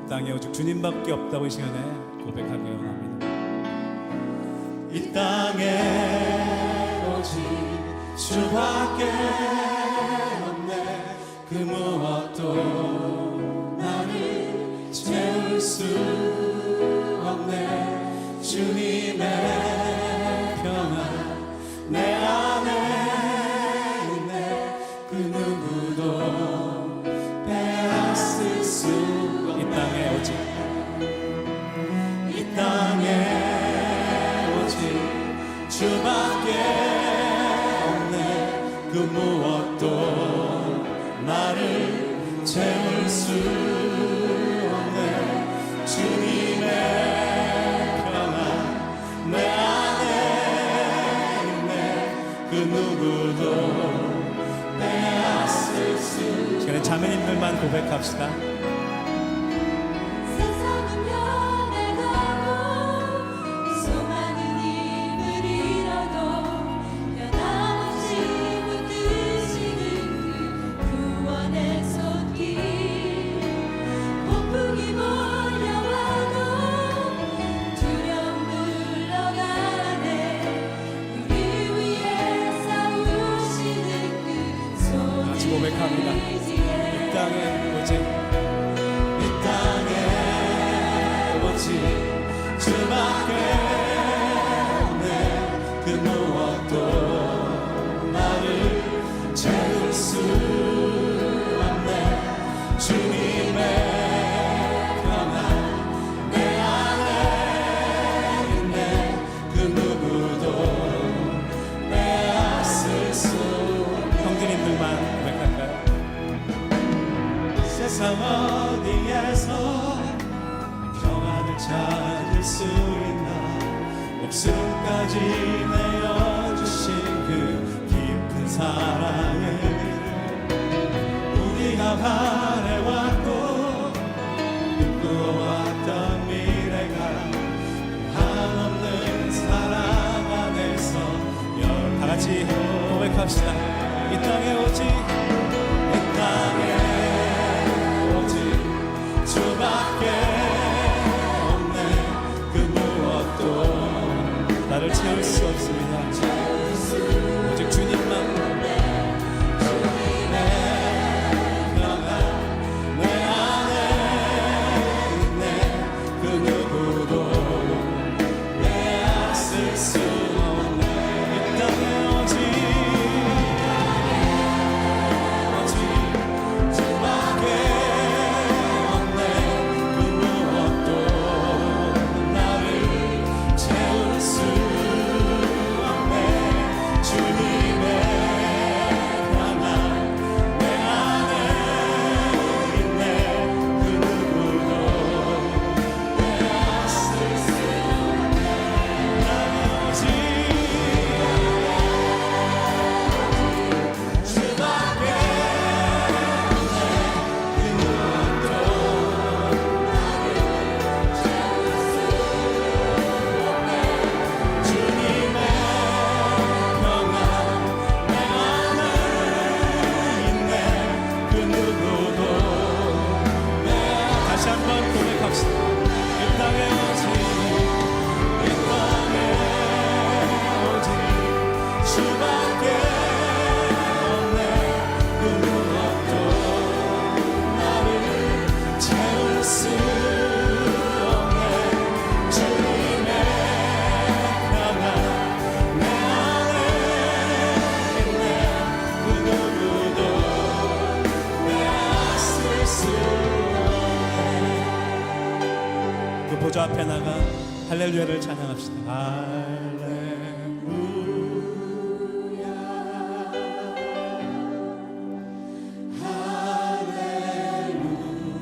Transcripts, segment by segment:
땅에 오직 주님밖에 없다고 이 시간에 고백하기 원합니다. 이 땅에 오직 주밖에 없네. 그 무엇도 나를 채울 수 없네. 주님의 평안 내 안에 있네. 그 누구도 빼앗을 수 없네. 이 땅에 오직 이 땅에 오직 주밖에 없네. 그 무엇도 나를 채울 수 없네. 주님의 평안 내 안에 있네. 그 누구도 빼앗을 수 없네. 시간에 자매님들만 고백합시다. 세상은 변해가고 수많은 힘을 잃어도 변함없이 붙드시는 그 구원의 손길. 폭풍이 몰려와도 두려움 물러가네. 우리 위에 싸우시는 그 같이 고백합니다. 손을 이 땅에 오직 이 땅에 오직 주밖에 없네. 그 무엇도 나를 채울 수 없네. 주님의 평안 내 안에 있네. 그 누구도 빼앗을 수 없네. 형제님들만 고백할까요? 세상 어디에서 평안을 찾을 수 있나. 목숨까지 내어주신 그 깊은 사랑을 우리가 바래왔고 꿈꾸어왔던 미래가 한없는 사랑 안에서 다 같이 고백합시다. 이 땅에 오직 이 땅에 오직 주밖에 없네. 그 무엇도 나를 채울 수 없습니다. 오직 주님만 평안 내 안에 있네. 그 누구도 빼앗을 수 없네. 이 땅에 오직 주밖에 없네. 그 무엇도 나를 채울 수 없네. 주님의 평안 내 안에 있네. 그 누구도 빼앗을 수 없네. 오직 주밖에 없네. 그 무엇도 나를 채울 수 없네. 주님의 평안 내 안에 있네. 그 누구도 다시 한번 고백합시다. 이 땅에 오직 이 땅에 오직 주밖에 없네. 그 무엇도 나를 채울 수 없네. 주님의 평안 내 안에 있네. 그 누구도 빼앗을 수 없네. 그 보좌 앞에 나가 할렐루야를 찬양합시다.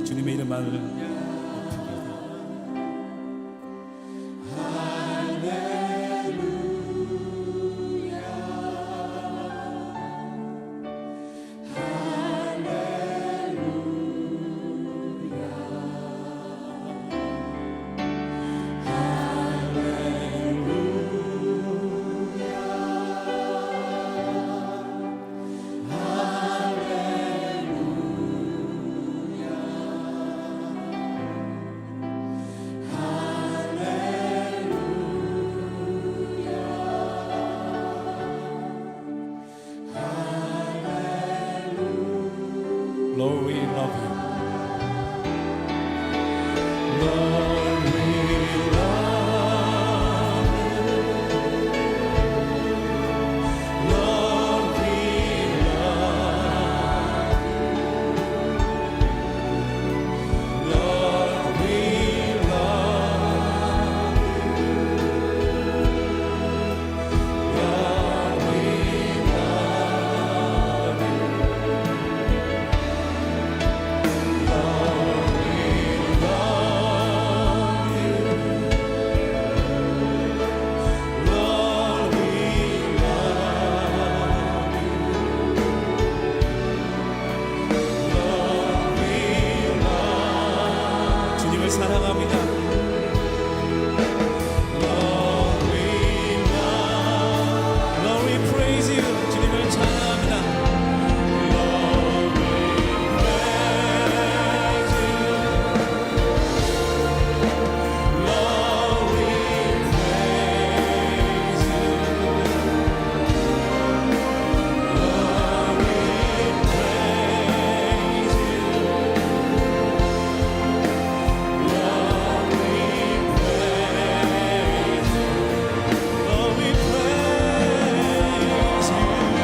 주님의 이름만을 Lord, we love you. Lord, we love you. Lord, we love you. Lord, we love you. Lord, we love you. 주님을 사랑합니다. Lord, we praise you. 주님을 찬양합니다. Lord, we praise you. Lord, we praise you. Lord, we praise you. Lord, we praise you. Lord, we praise you.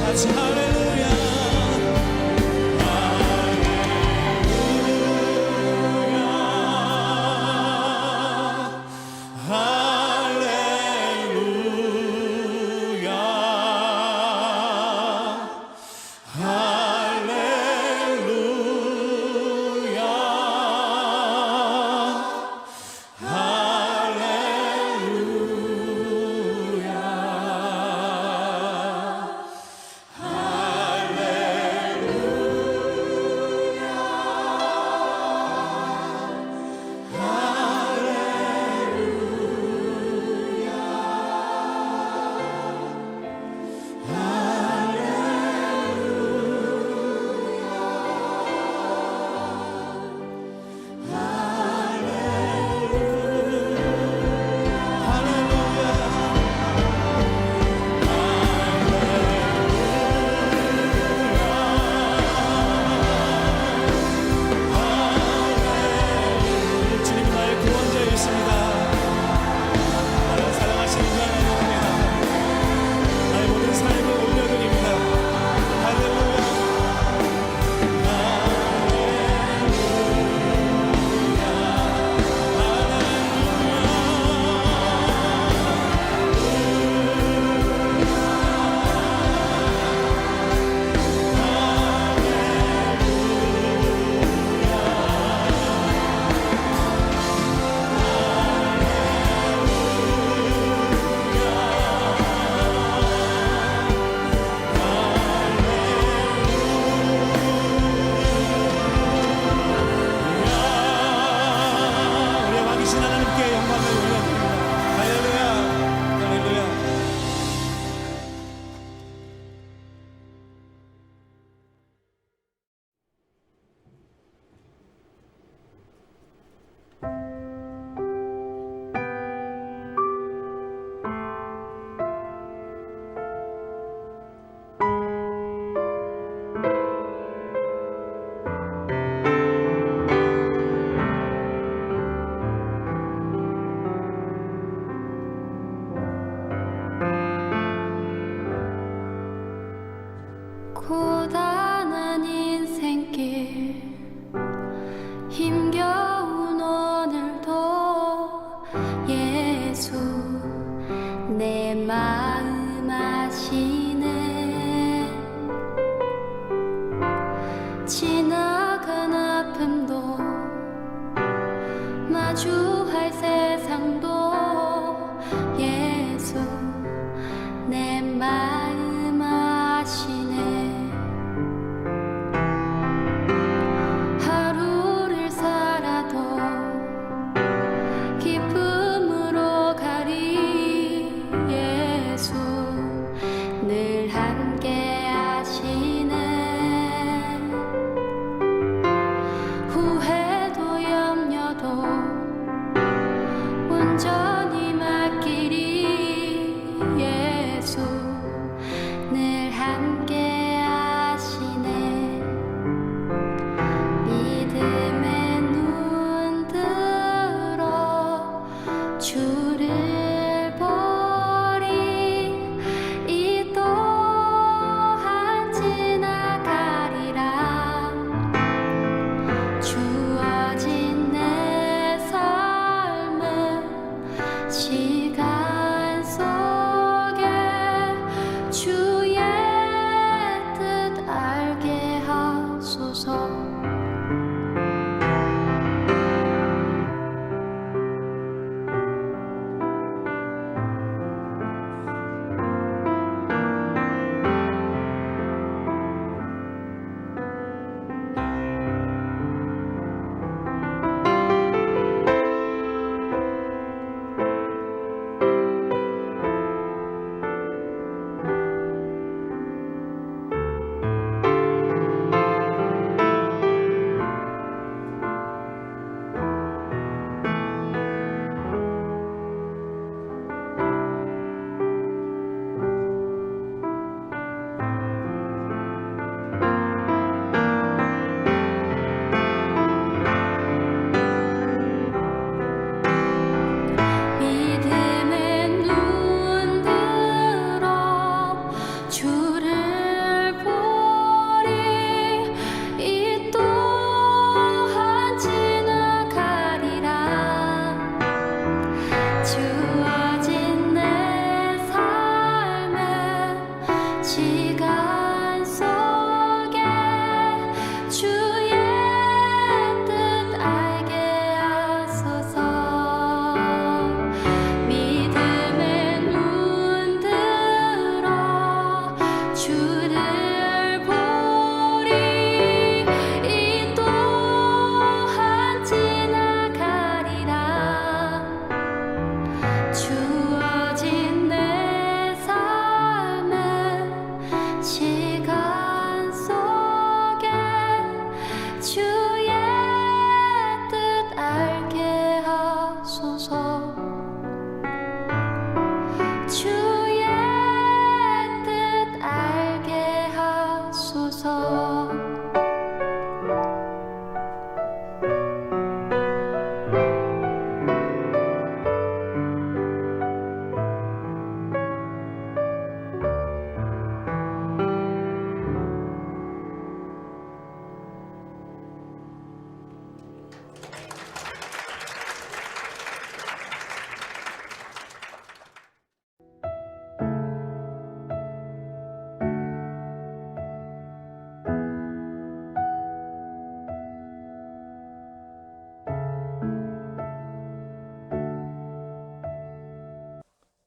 같이 할렐루야. 주님 나의 구원자이십니다. 나를 사랑하시는 주 하나님입니다. 나의 모든 삶을 올려드립니다. 할렐루야. 우리의 왕이신 하나님께 영광을 올려드립니다. 할렐루야. 할렐루야. 고단한 인생길 힘겨운 오늘도 예수 내 마음 아시네. 지나간 아픔도 마주할 세상도 예수 내 마음 아시네. 하루를 살아도 기쁨으로 가리 시간 속에 주의 뜻 알게 하소서. 믿음의 눈 들어 주를 보리. 이 또한 지나가리라. 주어진 내 삶의 시간 속에 주의 뜻 알게 하소서. 믿음의 눈 들어 주를 보리. 이 또한 지나가리라. 주어진 내 삶의 시간 속에 주의 뜻 알게 하소서. 주의 뜻 알게 하소서.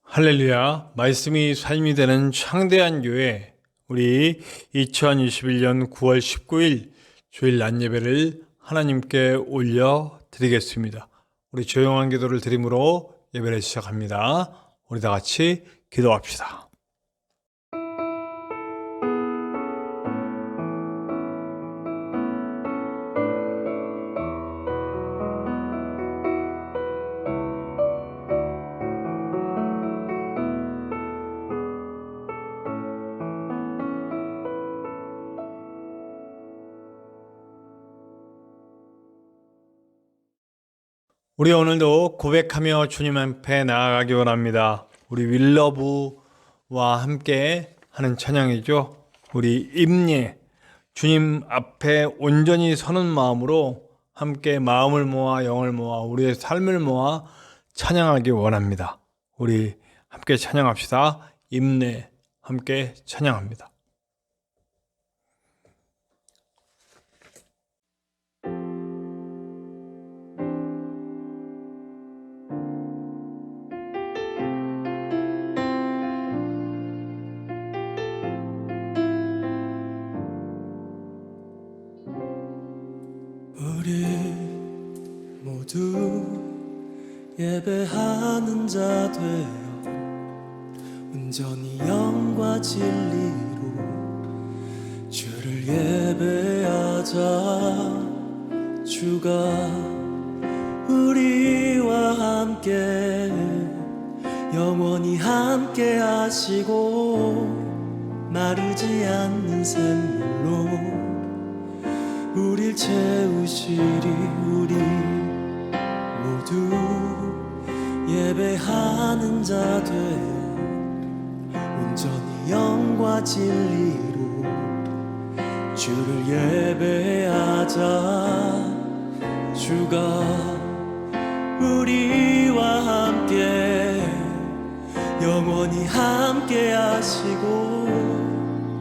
할렐루야. 말씀이 삶이 되는 창대한 교회, 우리 2021년 9월 19일 주일 낮 예배를 하나님께 올려 드리겠습니다. 우리 조용한 기도를 드림으로 예배를 시작합니다. 우리 다 같이 기도합시다. 우리 오늘도 고백하며 주님 앞에 나아가기 원합니다. 우리 윌러브와 함께 하는 찬양이죠. 우리 임예, 주님 앞에 온전히 서는 마음으로 함께 마음을 모아 영을 모아 우리의 삶을 모아 찬양하기 원합니다. 우리 함께 찬양합시다. 임예, 함께 찬양합니다. 우리 모두 예배하는 자 되어 온전히 영과 진리로 주를 예배하자. 주가 우리와 함께 영원히 함께 하시고 마르지 않는 샘물로 우릴 채우시리. 우리 모두 예배하는 자 되어 온전히 영과 진리로 주를 예배하자. 주가 우리와 함께 영원히 함께 하시고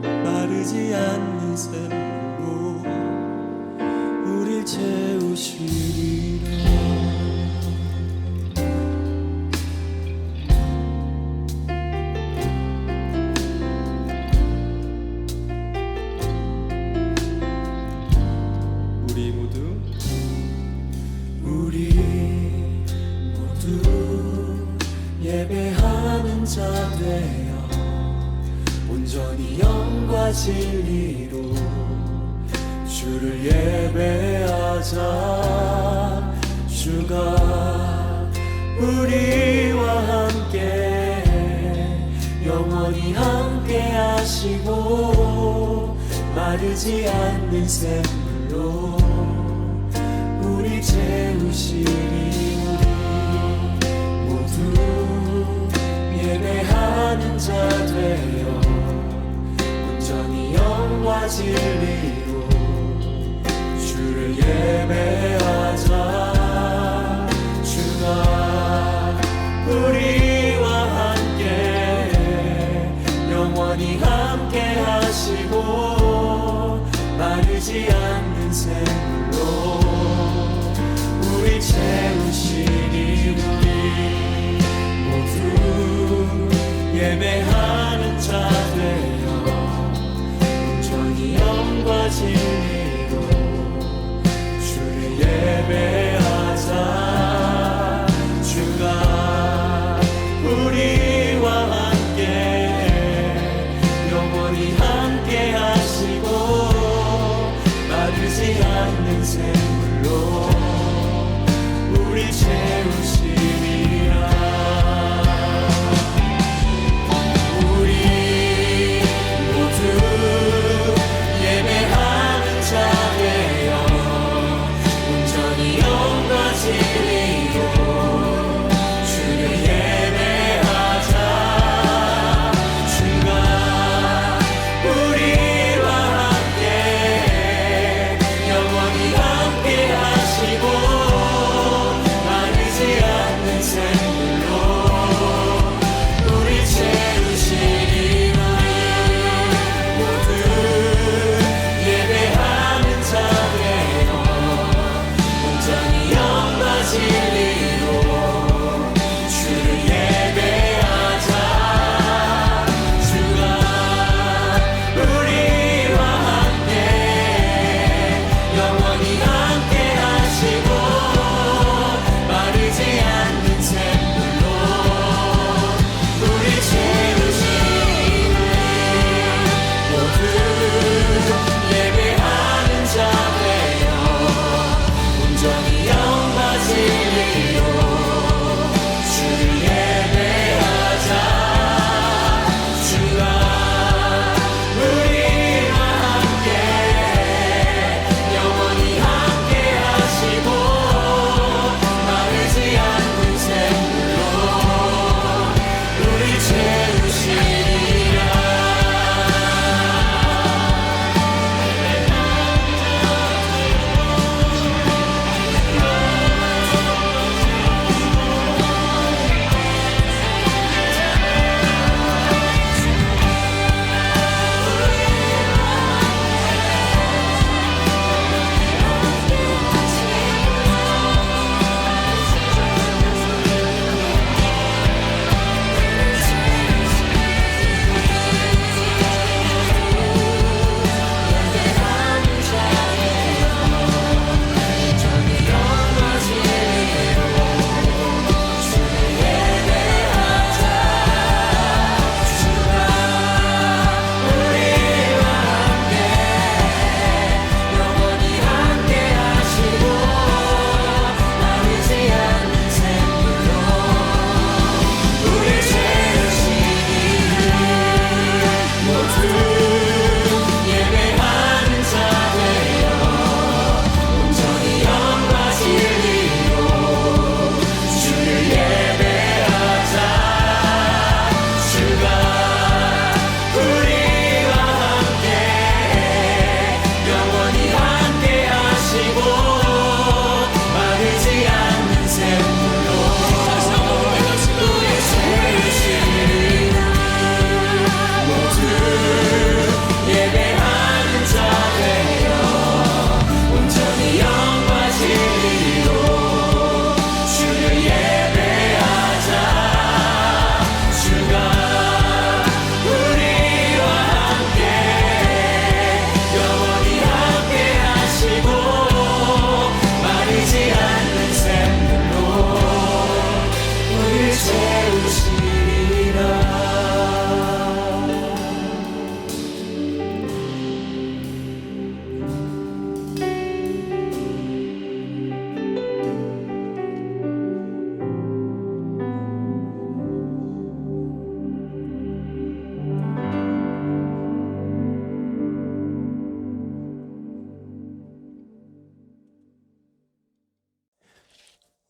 마르지 않는 샘물로 우릴 채우시리라. 우리 모두 예배하는 자 되어 온전히 영과 진리로 주를 예배하자. 주가 우리와 함께 영원히 함께 하시고 마르지 않는 샘물로 우리 채우시리. 우리 모두 예배하는 자 되어 온전히 영과 진리로 주를 예배하자. 주가 우리와 함께 영원히 함께 하시고 마르지 않는 샘물로 우리 채우시니. 우리 모두 예배하는 자 되어 온전히 영과 진리로 주를 예배하자. 주가 우리와 함께 영원히 함께 하시고 마르지 않는 샘물로 우리 채우시리라. 우리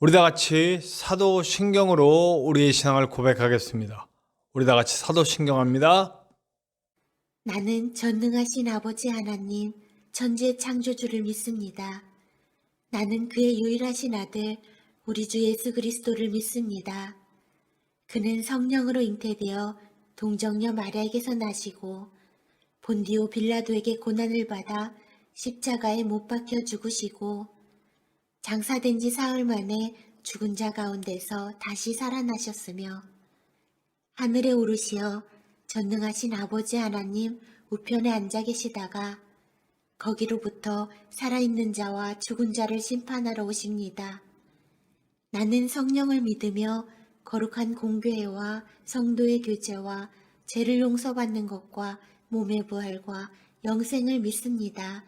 우리 다 같이 사도신경으로 우리의 신앙을 고백하겠습니다. 우리 다 같이 사도신경합니다. 나는 전능하신 아버지 하나님, 천지의 창조주를 믿습니다. 나는 그의 유일하신 아들, 우리 주 예수 그리스도를 믿습니다. 그는 성령으로 잉태되어 동정녀 마리아에게서 나시고 본디오 빌라도에게 고난을 받아 십자가에 못 박혀 죽으시고 장사된 지 사흘 만에 죽은 자 가운데서 다시 살아나셨으며 하늘에 오르시어 전능하신 아버지 하나님 우편에 앉아 계시다가 거기로부터 살아있는 자와 죽은 자를 심판하러 오십니다. 나는 성령을 믿으며 거룩한 공교회와 성도의 교제와 죄를 용서받는 것과 몸의 부활과 영생을 믿습니다.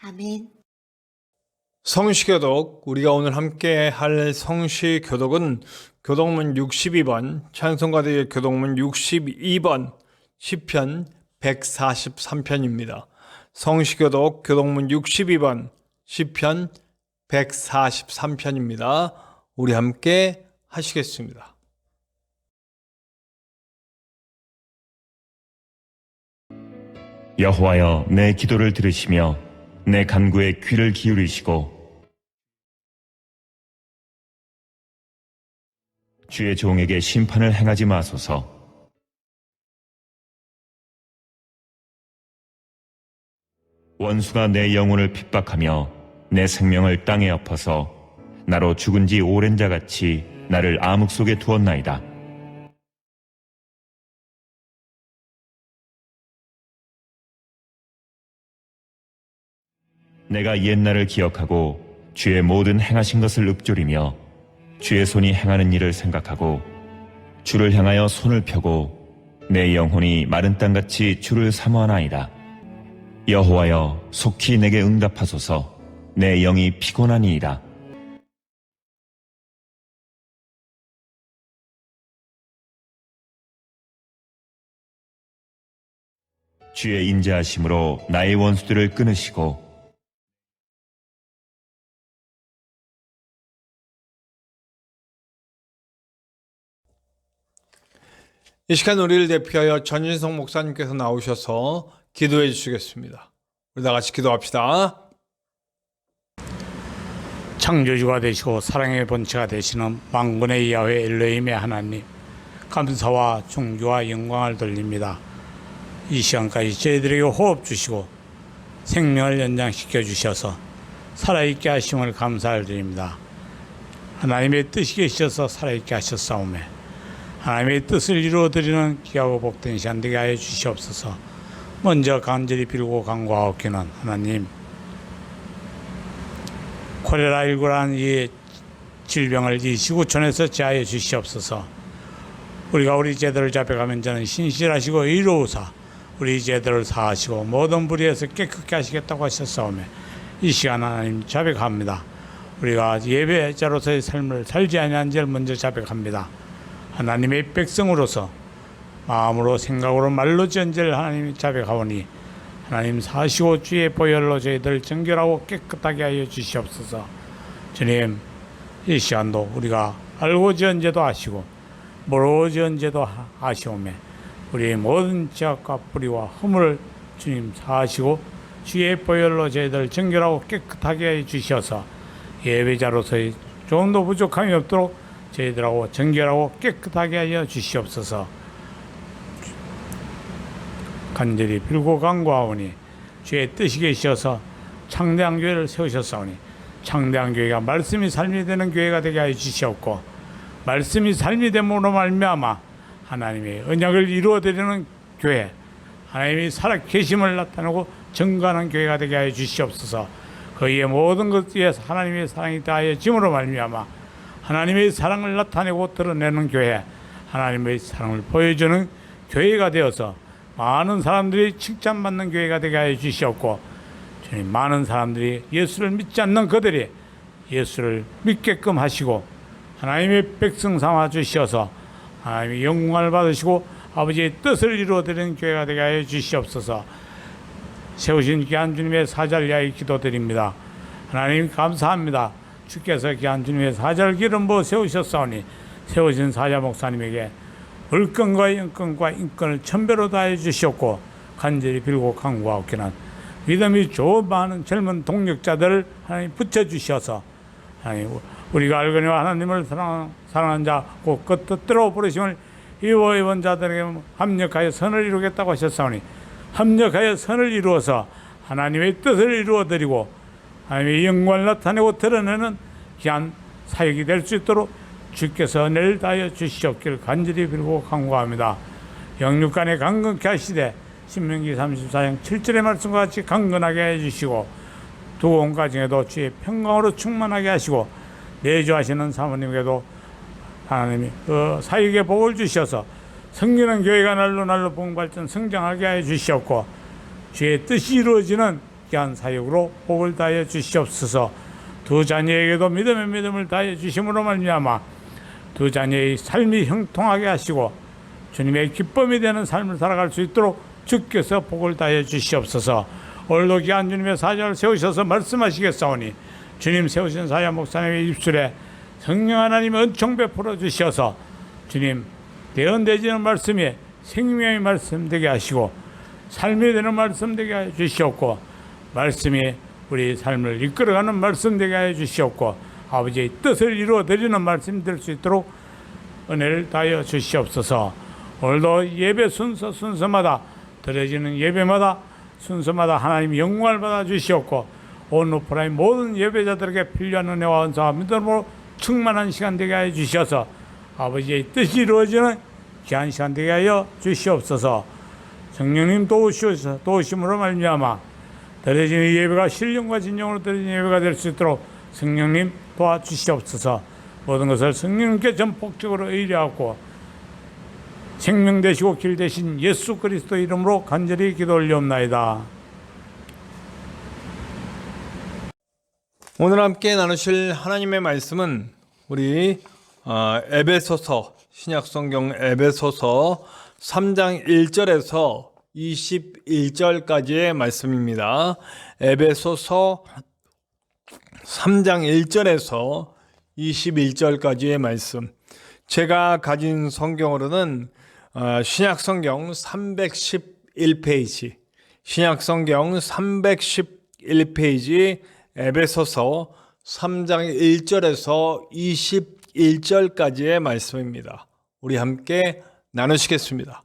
아멘. 성시교독, 우리가 오늘 함께 할 성시교독은 교독문 62번, 찬송가대의 교독문 62번, 시편 143편입니다. 성시교독 교독문 62번, 시편 143편입니다. 우리 함께 하시겠습니다. 여호와여, 내 기도를 들으시며 내 간구에 귀를 기울이시고 주의 종에게 심판을 행하지 마소서. 원수가 내 영혼을 핍박하며 내 생명을 땅에 엎어서 나로 죽은 지 오랜 자같이 나를 암흑 속에 두었나이다. 내가 옛날을 기억하고 주의 모든 행하신 것을 읊조리며 주의 손이 행하는 일을 생각하고 주를 향하여 손을 펴고 내 영혼이 마른 땅같이 주를 사모하나이다. 여호와여, 속히 내게 응답하소서. 내 영이 피곤하니이다. 주의 인자하심으로 나의 원수들을 끊으시고 이 시간 우리를 대표하여 전진성 목사님께서 나오셔서 기도해 주시겠습니다. 우리 다 같이 기도합시다. 창조주가 되시고 사랑의 본체가 되시는 만군의 야훼 엘로힘의 하나님, 감사와 존귀와 영광을 돌립니다. 이 시간까지 저희들에게 호흡 주시고 생명을 연장시켜 주셔서 살아있게 하심을 감사를 드립니다. 하나님의 뜻이 계셔서 살아있게 하셨사오매 하나님의 뜻을 이루어드리는 귀하고 복된 시간 되게 하여 주시옵소서. 먼저 간절히 빌고 간구하옵기는 하나님, 콜레라19라는 이 질병을 이 지구촌에서 제하여 주시옵소서. 우리가 우리 죄들을 잡혀가면 저는 신실하시고 의로우사 우리 죄들을 사하시고 모든 불의에서 깨끗게 하시겠다고 하셨사오매 이 시간 하나님 자백합니다. 우리가 예배자로서의 삶을 살지 아니한 지를 먼저 자백합니다. 하나님의 백성으로서 마음으로 생각으로 말로 지은 죄를 하나님이 자백하오니 하나님 사시고 주의 보혈로 저희들 정결하고 깨끗하게 하여 주시옵소서. 주님, 이 시간도 우리가 알고 지은 죄도 아시고 모르고 지은 죄도 아시오매 우리의 모든 죄악과 뿌리와 허물을 주님 사하시고 주의 보혈로 저희들 정결하고 깨끗하게 해 주셔서 예배자로서의 조금도 부족함이 없도록 저희들하고 정결하고 깨끗하게 하여 주시옵소서. 간절히 빌고 간구하오니 주의 뜻이 계셔서 창대한 교회를 세우셨사오니 창대한 교회가 말씀이 삶이 되는 교회가 되게 하여 주시옵고 말씀이 삶이 됨으로 말미암아 하나님의 언약을 이루어드리는 교회, 하나님이 살아계심을 나타내고 증거하는 교회가 되게 하여 주시옵소서. 그의 모든 것 위에서 하나님의 사랑이 다하여 짐으로 말미암아 하나님의 사랑을 나타내고 드러내는 교회, 하나님의 사랑을 보여주는 교회가 되어서 많은 사람들이 칭찬받는 교회가 되게 하여 주시옵고 주님, 많은 사람들이 예수를 믿지 않는 그들이 예수를 믿게끔 하시고 하나님의 백성 삼아 주시어서 하나님의 영광을 받으시고 아버지의 뜻을 이루어드리는 교회가 되게 하여 주시옵소서. 세우신 귀한 주님의 사자를 위하여 기도드립니다. 하나님 감사합니다. 주께서 귀한 주님의 사자를 기름 부어 세우셨사오니 세우신 사자 목사님에게 을권과 영권과 인권을 천배로 다해 주시옵고 간절히 빌고 간구하옵기는 믿음이 좋은 많은 젊은 동력자들을 하나님 붙여주셔서 하나님 우리가 알거니와 하나님을 사랑하는 자 곧 그 뜻대로 부르심을 입은 자들에게 합력하여 선을 이루겠다고 하셨사오니 합력하여 선을 이루어서 하나님의 뜻을 이루어드리고 하나님의 영광을 나타내고 드러내는 귀한 사역이 될 수 있도록 주께서 은혜를 다하여 주시옵기를 간절히 빌고 간구합니다. 영육간에 강건케 하시되 신명기 34장 7절의 말씀과 같이 강건하게 해주시고 두온 가정에도 주의 평강으로 충만하게 하시고 내주하시는 사모님에게도 하나님이 그 사역의 복을 주셔서 성기는 교회가 날로 봉발전 성장하게 해 주시옵고 주의 뜻이 이루어지는 귀한 사역으로 복을 다하여 주시옵소서. 두 자녀에게도 믿음의 믿음을 다하여 주심으로 말미암아 두 자녀의 삶이 형통하게 하시고 주님의 기쁨이 되는 삶을 살아갈 수 있도록 주께서 복을 다하여 주시옵소서. 오늘도 귀한 주님의 사자를 세우셔서 말씀하시겠사오니 주님 세우신 사자 목사님의 입술에 성령 하나님의 은총 베풀어 주셔서 주님 대언되지는 말씀이 생명의 말씀 되게 하시고 삶이 되는 말씀 되게 해 주시옵고 말씀이 우리 삶을 이끌어가는 말씀 되게 해 주시옵고 아버지의 뜻을 이루어드리는 말씀 될 수 있도록 은혜를 다하여 주시옵소서. 오늘도 예배 순서마다 드려지는 예배마다 순서마다 하나님 영광을 받아 주시옵고 온 오프라인 모든 예배자들에게 필요한 은혜와 은사와 믿음으로 충만한 시간 되게 하여 주셔서 아버지의 뜻이 이루어지는 귀한 시간 되게 하여 주시옵소서. 성령님 도우심으로 말미암아 드려지는 예배가 신령과 진정으로 드려지는 예배가 될 수 있도록 성령님 도와주시옵소서. 모든 것을 성령님께 전폭적으로 의뢰하고 생명 되시고 길 되신 예수 그리스도 이름으로 간절히 기도 올리옵나이다. 오늘 함께 나누실 하나님의 말씀은 우리 에베소서 신약성경 에베소서 3장 1절에서 21절까지의 말씀입니다. 에베소서 3장 1절에서 21절까지의 말씀. 제가 가진 성경으로는 신약성경 311페이지, 신약성경 311페이지 에베소서 3장 1절에서 21절까지의 말씀입니다. 우리 함께 나누시겠습니다.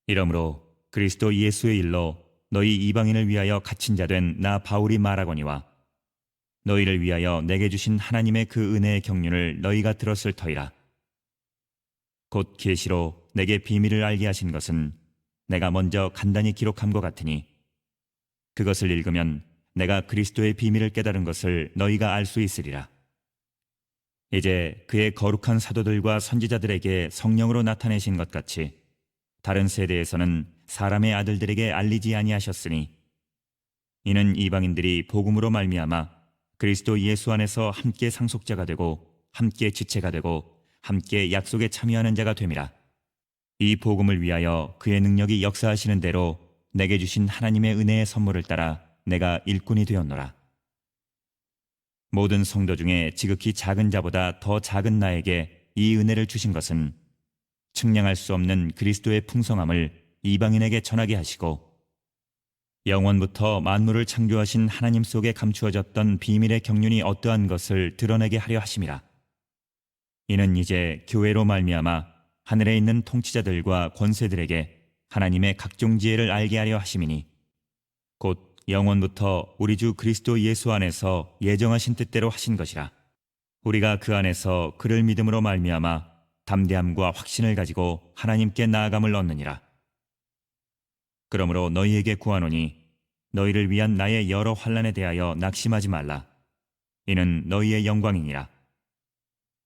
이러므로 그리스도 예수의 일로 너희 이방인을 위하여 갇힌 자 된 나 바울이 말하거니와 너희를 위하여 내게 주신 하나님의 그 은혜의 경륜을 너희가 들었을 터이라. 곧 계시로 내게 비밀을 알게 하신 것은 내가 먼저 간단히 기록함과 같으니 그것을 읽으면 내가 그리스도의 비밀을 깨달은 것을 너희가 알 수 있으리라. 이제 그의 거룩한 사도들과 선지자들에게 성령으로 나타내신 것 같이 다른 세대에서는 사람의 아들들에게 알리지 아니하셨으니 이는 이방인들이 복음으로 말미암아 그리스도 예수 안에서 함께 상속자가 되고 함께 지체가 되고 함께 약속에 참여하는 자가 됨이라. 이 복음을 위하여 그의 능력이 역사하시는 대로 내게 주신 하나님의 은혜의 선물을 따라 내가 일꾼이 되었노라. 모든 성도 중에 지극히 작은 자보다 더 작은 나에게 이 은혜를 주신 것은 측량할 수 없는 그리스도의 풍성함을 이방인에게 전하게 하시고 영원부터 만물을 창조하신 하나님 속에 감추어졌던 비밀의 경륜이 어떠한 것을 드러내게 하려 하심이라. 이는 이제 교회로 말미암아 하늘에 있는 통치자들과 권세들에게 하나님의 각종 지혜를 알게 하려 하심이니 곧 영원부터 우리 주 그리스도 예수 안에서 예정하신 뜻대로 하신 것이라. 우리가 그 안에서 그를 믿음으로 말미암아 담대함과 확신을 가지고 하나님께 나아감을 얻느니라. 그러므로 너희에게 구하노니 너희를 위한 나의 여러 환난에 대하여 낙심하지 말라. 이는 너희의 영광이니라.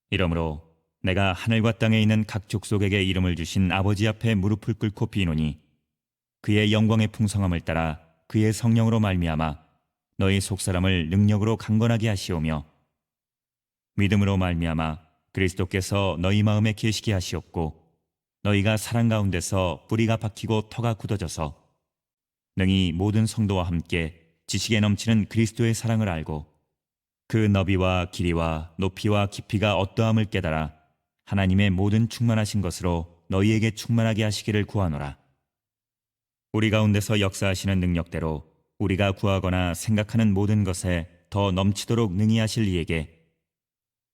이러므로 내가 하늘과 땅에 있는 각 족속에게 이름을 주신 아버지 앞에 무릎을 꿇고 비노니 그의 영광의 풍성함을 따라 그의 성령으로 말미암아 너희 속사람을 능력으로 강건하게 하시오며 믿음으로 말미암아 그리스도께서 너희 마음에 계시게 하시옵고 너희가 사랑 가운데서 뿌리가 박히고 터가 굳어져서 능히 모든 성도와 함께 지식에 넘치는 그리스도의 사랑을 알고 그 너비와 길이와 높이와 깊이가 어떠함을 깨달아 하나님의 모든 충만하신 것으로 너희에게 충만하게 하시기를 구하노라. 우리 가운데서 역사하시는 능력대로 우리가 구하거나 생각하는 모든 것에 더 넘치도록 능히 하실 이에게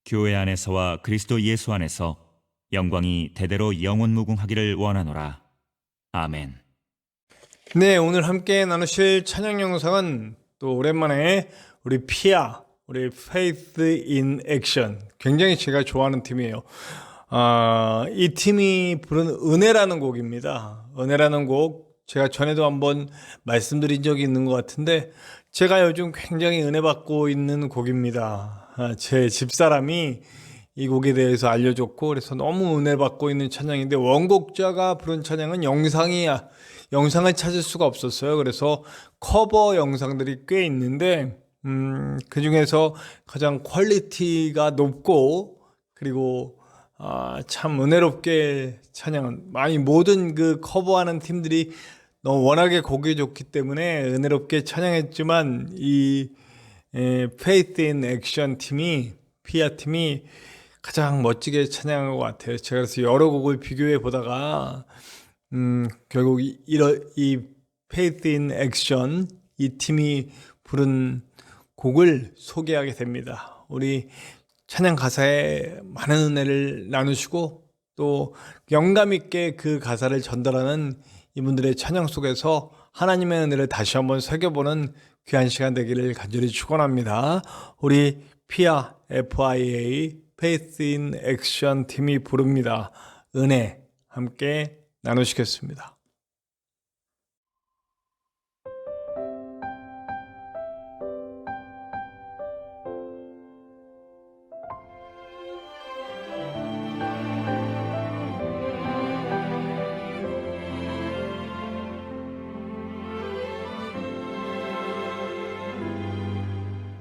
교회 안에서와 그리스도 예수 안에서 영광이 대대로 영원무궁하기를 원하노라. 아멘. 네, 오늘 함께 나누실 찬양 영상은 또 오랜만에 우리 피아, 우리 Faith in Action, 굉장히 제가 좋아하는 팀이에요. 이 팀이 부른 은혜라는 곡입니다. 은혜라는 곡 제가 전에도 한번 말씀드린 적이 있는 것 같은데 제가 요즘 굉장히 은혜 받고 있는 곡입니다. 제 집사람이 이 곡에 대해서 알려줬고 그래서 너무 은혜 받고 있는 찬양인데 원곡자가 부른 찬양은 영상을 찾을 수가 없었어요. 그래서 커버 영상들이 꽤 있는데 그 중에서 가장 퀄리티가 높고 그리고 참 은혜롭게 찬양은 많이 모든 그 커버하는 팀들이 너무 워낙에 곡이 좋기 때문에 은혜롭게 찬양했지만 이 Faith in Action 팀이 피아 팀이 가장 멋지게 찬양한 것 같아요. 제가 그래서 여러 곡을 비교해 보다가 결국 이 Faith in Action 이 팀이 부른 곡을 소개하게 됩니다. 우리 찬양 가사에 많은 은혜를 나누시고 또 영감 있게 그 가사를 전달하는 이분들의 찬양 속에서 하나님의 은혜를 다시 한번 새겨보는 귀한 시간 되기를 간절히 축원합니다. 우리 피아 FIA Faith in Action 팀이 부릅니다. 은혜 함께 나누시겠습니다.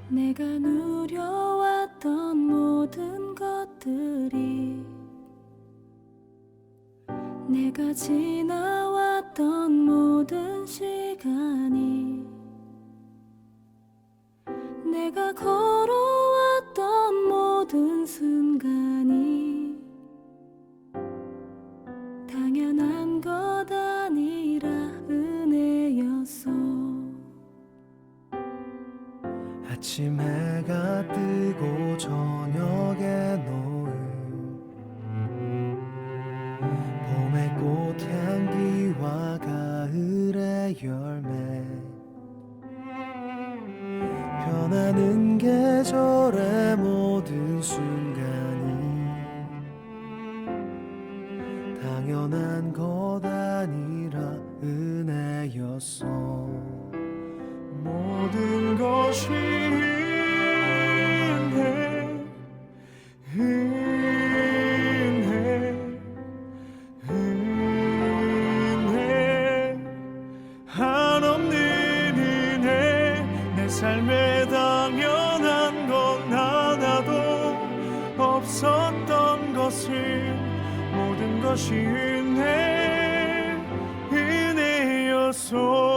내가 누려왔던 모든 것들이 내가 지나왔던 모든 시간이 내가 걸어왔던 모든 순간이 당연한 것 아니라 은혜였어. 아침 해가 뜨고 저녁에 노을 봄의 꽃향기와 가을의 열매 변하는 계절의 모든 순간이 당연한 것 아니라 은혜였어. 모든 것이 은혜 한없는 은혜 내 삶에 당연한 건 하나도 없었던 것을 모든 것이 은혜였어.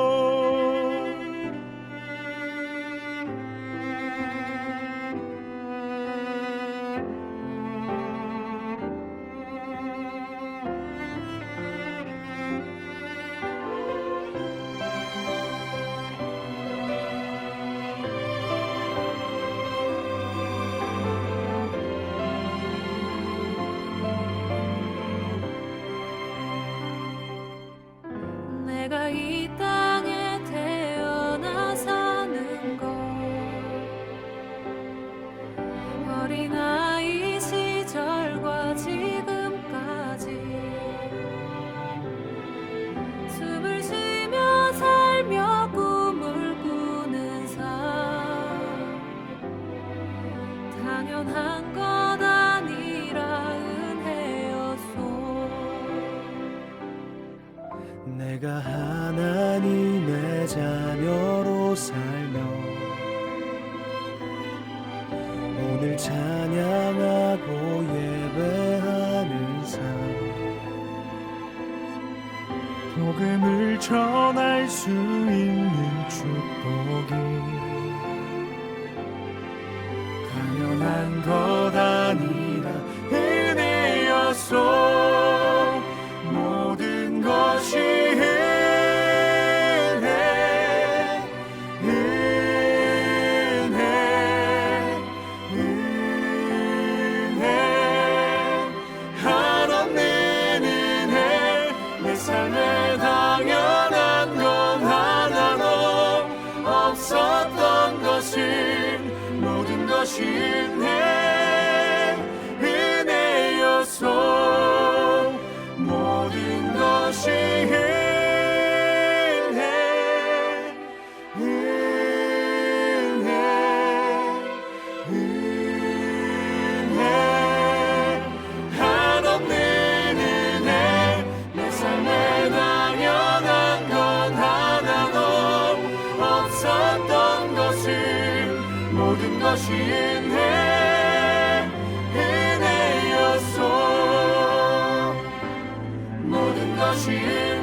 내가 이 땅에 태어나 사는 것 어린아이 시절과 지금까지 숨을 쉬며 살며 꿈을 꾸는 삶 당연한 것 아니라 내가 하나님의 자녀로 살며 오늘 찬양하고 예배하는 삶 복음을 전할 수 있는 축복이 행한 것 아니라 은혜였소. 모든 것이 은혜, 한없는 은혜. 내 삶에 당연한 건 하나도 없었던 것을 모든 것이 은혜였소. 모든 것이 한없는 은혜. 내 삶에 당연한 건 하나도 없었던 것을 모든 것이 은혜였소. 모든 것이 은혜였소.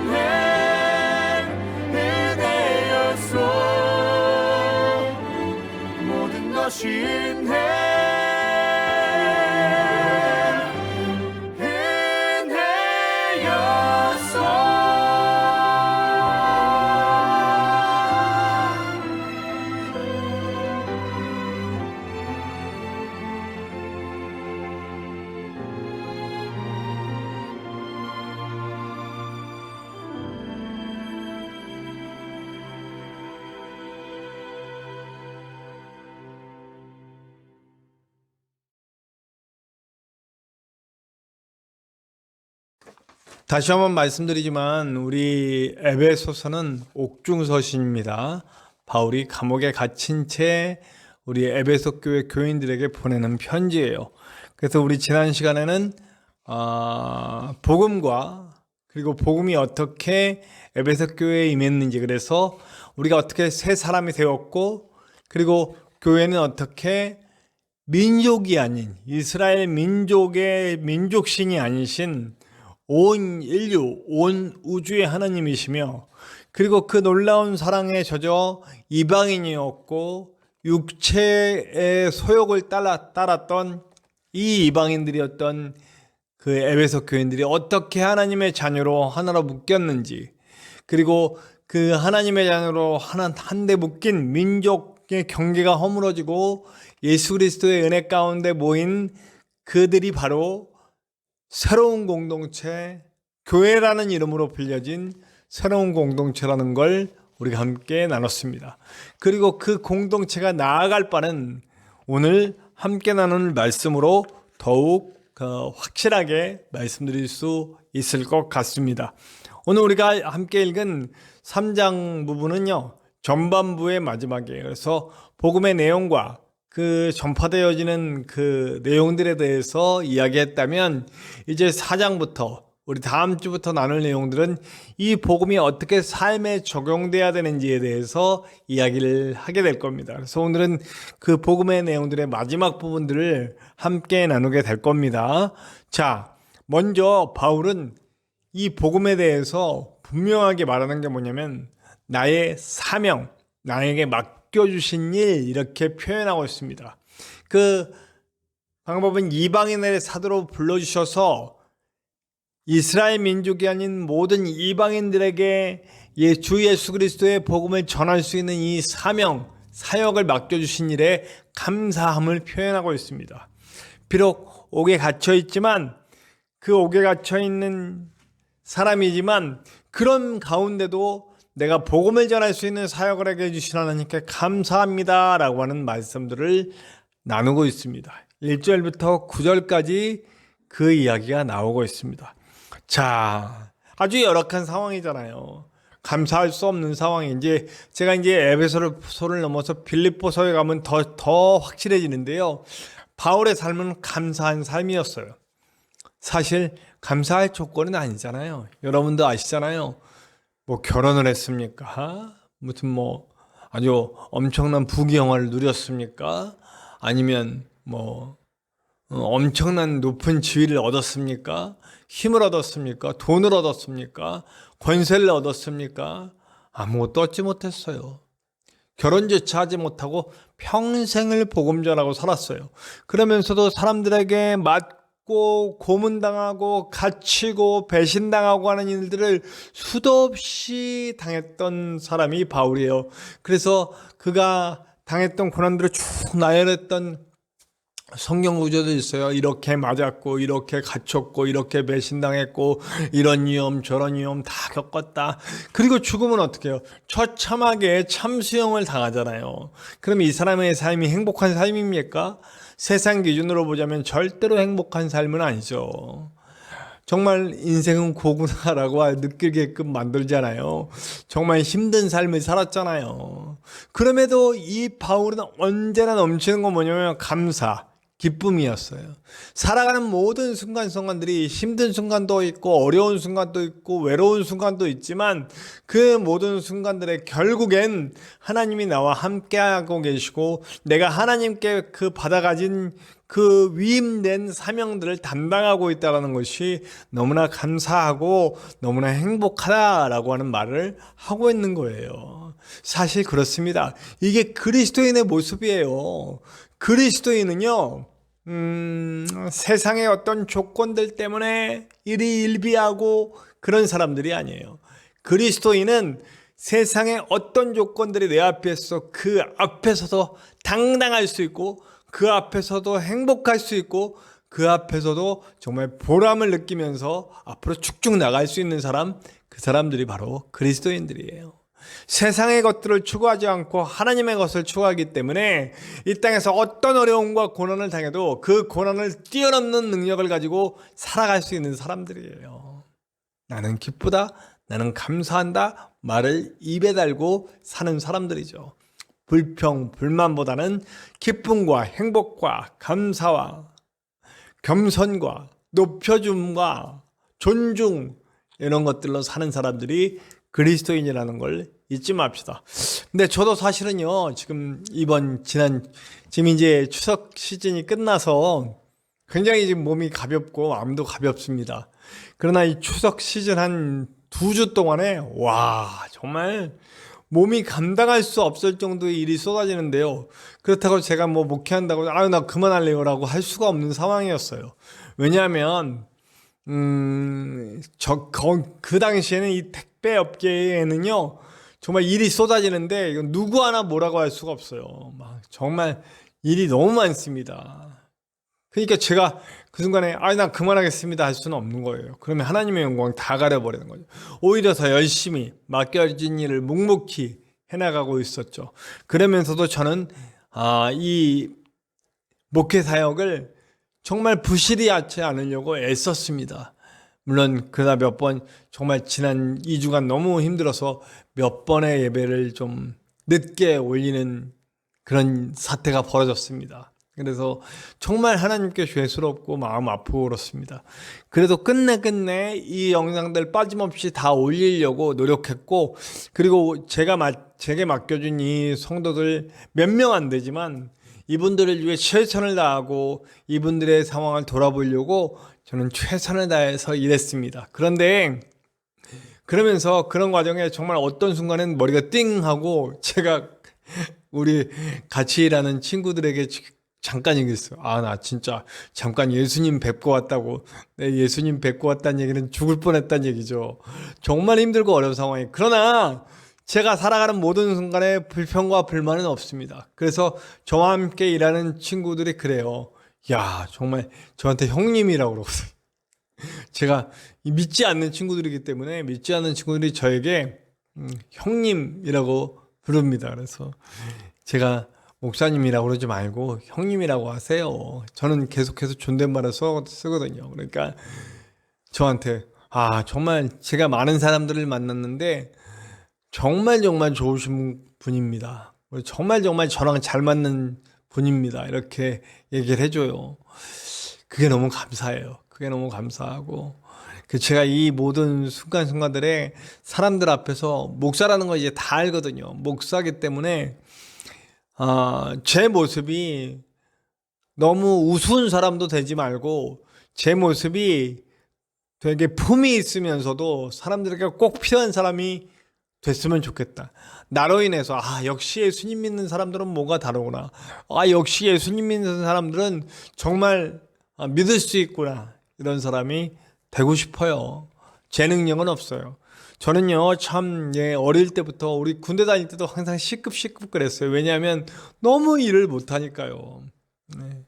모든 것이 은혜였소. 다시 한번 말씀드리지만 우리 에베소서는 옥중서신입니다. 바울이 감옥에 갇힌 채 우리 에베소 교회 교인들에게 보내는 편지예요. 그래서 우리 지난 시간에는 복음과 그리고 복음이 어떻게 에베소 교회에 임했는지, 그래서 우리가 어떻게 새 사람이 되었고, 그리고 교회는 어떻게 민족이 아닌 이스라엘 민족의 민족신이 아니신 온 인류, 온 우주의 하나님이시며, 그리고 그 놀라운 사랑에 젖어 이방인이었고 육체의 소욕을 따랐던 이 이방인들이었던 그 에베소 교인들이 어떻게 하나님의 자녀로 하나로 묶였는지, 그리고 그 하나님의 자녀로 한데 묶인 민족의 경계가 허물어지고 예수 그리스도의 은혜 가운데 모인 그들이 바로 새로운 공동체, 교회라는 이름으로 불려진 새로운 공동체라는 걸 우리가 함께 나눴습니다. 그리고 그 공동체가 나아갈 바는 오늘 함께 나눌 말씀으로 더욱 확실하게 말씀드릴 수 있을 것 같습니다. 오늘 우리가 함께 읽은 3장 부분은요, 전반부의 마지막이에요. 그래서 복음의 내용과 그 전파되어지는 그 내용들에 대해서 이야기했다면, 이제 4장부터 우리 다음 주부터 나눌 내용들은 이 복음이 어떻게 삶에 적용돼야 되는지에 대해서 이야기를 하게 될 겁니다. 그래서 오늘은 그 복음의 내용들의 마지막 부분들을 함께 나누게 될 겁니다. 자, 먼저 바울은 이 복음에 대해서 분명하게 말하는 게 뭐냐면 나의 사명, 나에게 맡겨주신 일, 이렇게 표현하고 있습니다. 그 방법은 이방인의 사도로 불러주셔서 이스라엘 민족이 아닌 모든 이방인들에게 주 예수 그리스도의 복음을 전할 수 있는 이 사명, 사역을 맡겨주신 일에 감사함을 표현하고 있습니다. 비록 옥에 갇혀 있지만, 그 옥에 갇혀 있는 사람이지만 그런 가운데도 내가 복음을 전할 수 있는 사역을 하게 해주신 하나님께 감사합니다 라고 하는 말씀들을 나누고 있습니다. 1절부터 9절까지 그 이야기가 나오고 있습니다. 자, 아주 열악한 상황이잖아요. 감사할 수 없는 상황이 제가 에베소를 넘어서 빌립보서에 가면 더 확실해지는데요. 바울의 삶은 감사한 삶이었어요. 사실 감사할 조건은 아니잖아요. 여러분도 아시잖아요. 뭐 결혼을 했습니까? 무슨 아주 엄청난 부귀영화를 누렸습니까? 아니면 엄청난 높은 지위를 얻었습니까? 힘을 얻었습니까? 돈을 얻었습니까? 권세를 얻었습니까? 아무것도 얻지 못했어요. 결혼조차 하지 못하고 평생을 복음 전하고 살았어요. 그러면서도 사람들에게 맞고 고문당하고 갇히고 배신당하고 하는 일들을 수도 없이 당했던 사람이 바울이에요. 그래서 그가 당했던 고난들을 쭉 나열했던 성경 구절도 있어요. 이렇게 맞았고, 이렇게 갇혔고, 이렇게 배신당했고, 이런 위험, 저런 위험 다 겪었다. 그리고 죽으면 어떻게 해요? 처참하게 참수형을 당하잖아요. 그럼 이 사람의 삶이 행복한 삶입니까? 세상 기준으로 보자면 절대로 행복한 삶은 아니죠. 정말 인생은 고구나라고 느끼게끔 만들잖아요. 정말 힘든 삶을 살았잖아요. 그럼에도 이 바울은 언제나 넘치는 건 뭐냐면 감사, 기쁨이었어요. 살아가는 모든 순간순간들이 힘든 순간도 있고 어려운 순간도 있고 외로운 순간도 있지만 그 모든 순간들에 결국엔 하나님이 나와 함께하고 계시고 내가 하나님께 그 받아가진 그 위임된 사명들을 담당하고 있다는 것이 너무나 감사하고 너무나 행복하다라고 하는 말을 하고 있는 거예요. 사실 그렇습니다. 이게 그리스도인의 모습이에요. 그리스도인은요, 세상의 어떤 조건들 때문에 일희일비하고 그런 사람들이 아니에요. 그리스도인은 세상의 어떤 조건들이 내 앞에 있어 그 앞에서도 당당할 수 있고 그 앞에서도 행복할 수 있고 그 앞에서도 정말 보람을 느끼면서 앞으로 쭉쭉 나갈 수 있는 사람, 그 사람들이 바로 그리스도인들이에요. 세상의 것들을 추구하지 않고 하나님의 것을 추구하기 때문에 이 땅에서 어떤 어려움과 고난을 당해도 그 고난을 뛰어넘는 능력을 가지고 살아갈 수 있는 사람들이에요. 나는 기쁘다, 나는 감사한다 말을 입에 달고 사는 사람들이죠. 불평, 불만보다는 기쁨과 행복과 감사와 겸손과 높여줌과 존중 이런 것들로 사는 사람들이 그리스도인이라는 걸 잊지 맙시다. 근데 저도 사실은요, 지금 지금 이제 추석 시즌이 끝나서 굉장히 지금 몸이 가볍고 마음도 가볍습니다. 그러나 이 추석 시즌 한 2주 동안에, 정말 몸이 감당할 수 없을 정도의 일이 쏟아지는데요. 그렇다고 제가 뭐 목회한다고, 나 그만할래요 라고 할 수가 없는 상황이었어요. 왜냐하면, 그 당시에는 이 택배 업계에는요, 정말 일이 쏟아지는데, 이건 누구 하나 뭐라고 할 수가 없어요. 정말 일이 너무 많습니다. 그러니까 제가 그 순간에, 나 그만하겠습니다 할 수는 없는 거예요. 그러면 하나님의 영광 다 가려버리는 거죠. 오히려 더 열심히 맡겨진 일을 묵묵히 해나가고 있었죠. 그러면서도 저는, 이 목회 사역을 정말 부실히 하지 않으려고 애썼습니다. 물론 그러다 몇 번 정말 지난 2주간 너무 힘들어서 몇 번의 예배를 좀 늦게 올리는 그런 사태가 벌어졌습니다. 그래서 정말 하나님께 죄스럽고 마음 아프고 그렇습니다. 그래도 끝내 이 영상들 빠짐없이 다 올리려고 노력했고, 그리고 제게 맡겨준 이 성도들 몇 명 안 되지만 이분들을 위해 최선을 다하고 이분들의 상황을 돌아보려고 저는 최선을 다해서 일했습니다. 그런데 그러면서 그런 과정에 정말 어떤 순간엔 머리가 띵 하고 제가 우리 같이 일하는 친구들에게 잠깐 얘기했어요. 나 진짜 잠깐 예수님 뵙고 왔다고. 예수님 뵙고 왔다는 얘기는 죽을 뻔했다는 얘기죠. 정말 힘들고 어려운 상황이. 그러나 제가 살아가는 모든 순간에 불평과 불만은 없습니다. 그래서 저와 함께 일하는 친구들이 그래요. 정말 저한테 형님이라고 그러거든요. 제가 믿지 않는 친구들이기 때문에 믿지 않는 친구들이 저에게 형님이라고 부릅니다. 그래서 제가 목사님이라고 그러지 말고 형님이라고 하세요. 저는 계속해서 존댓말을 쓰거든요. 그러니까 저한테 정말 제가 많은 사람들을 만났는데 정말 좋으신 분입니다. 정말 저랑 잘 맞는 분입니다. 이렇게 얘기를 해줘요. 그게 너무 감사해요. 그게 너무 감사하고, 제가 이 모든 순간순간들에 사람들 앞에서 목사라는 거 이제 다 알거든요. 목사기 때문에 제 모습이 너무 우스운 사람도 되지 말고 제 모습이 되게 품이 있으면서도 사람들에게 꼭 필요한 사람이 됐으면 좋겠다. 나로 인해서 역시 예수님 믿는 사람들은 뭐가 다르구나. 역시 예수님 믿는 사람들은 정말 믿을 수 있구나. 이런 사람이 되고 싶어요. 제 능력은 없어요. 저는요 참 어릴 때부터 우리 군대 다닐 때도 항상 시급시급 그랬어요. 왜냐하면 너무 일을 못하니까요. 네.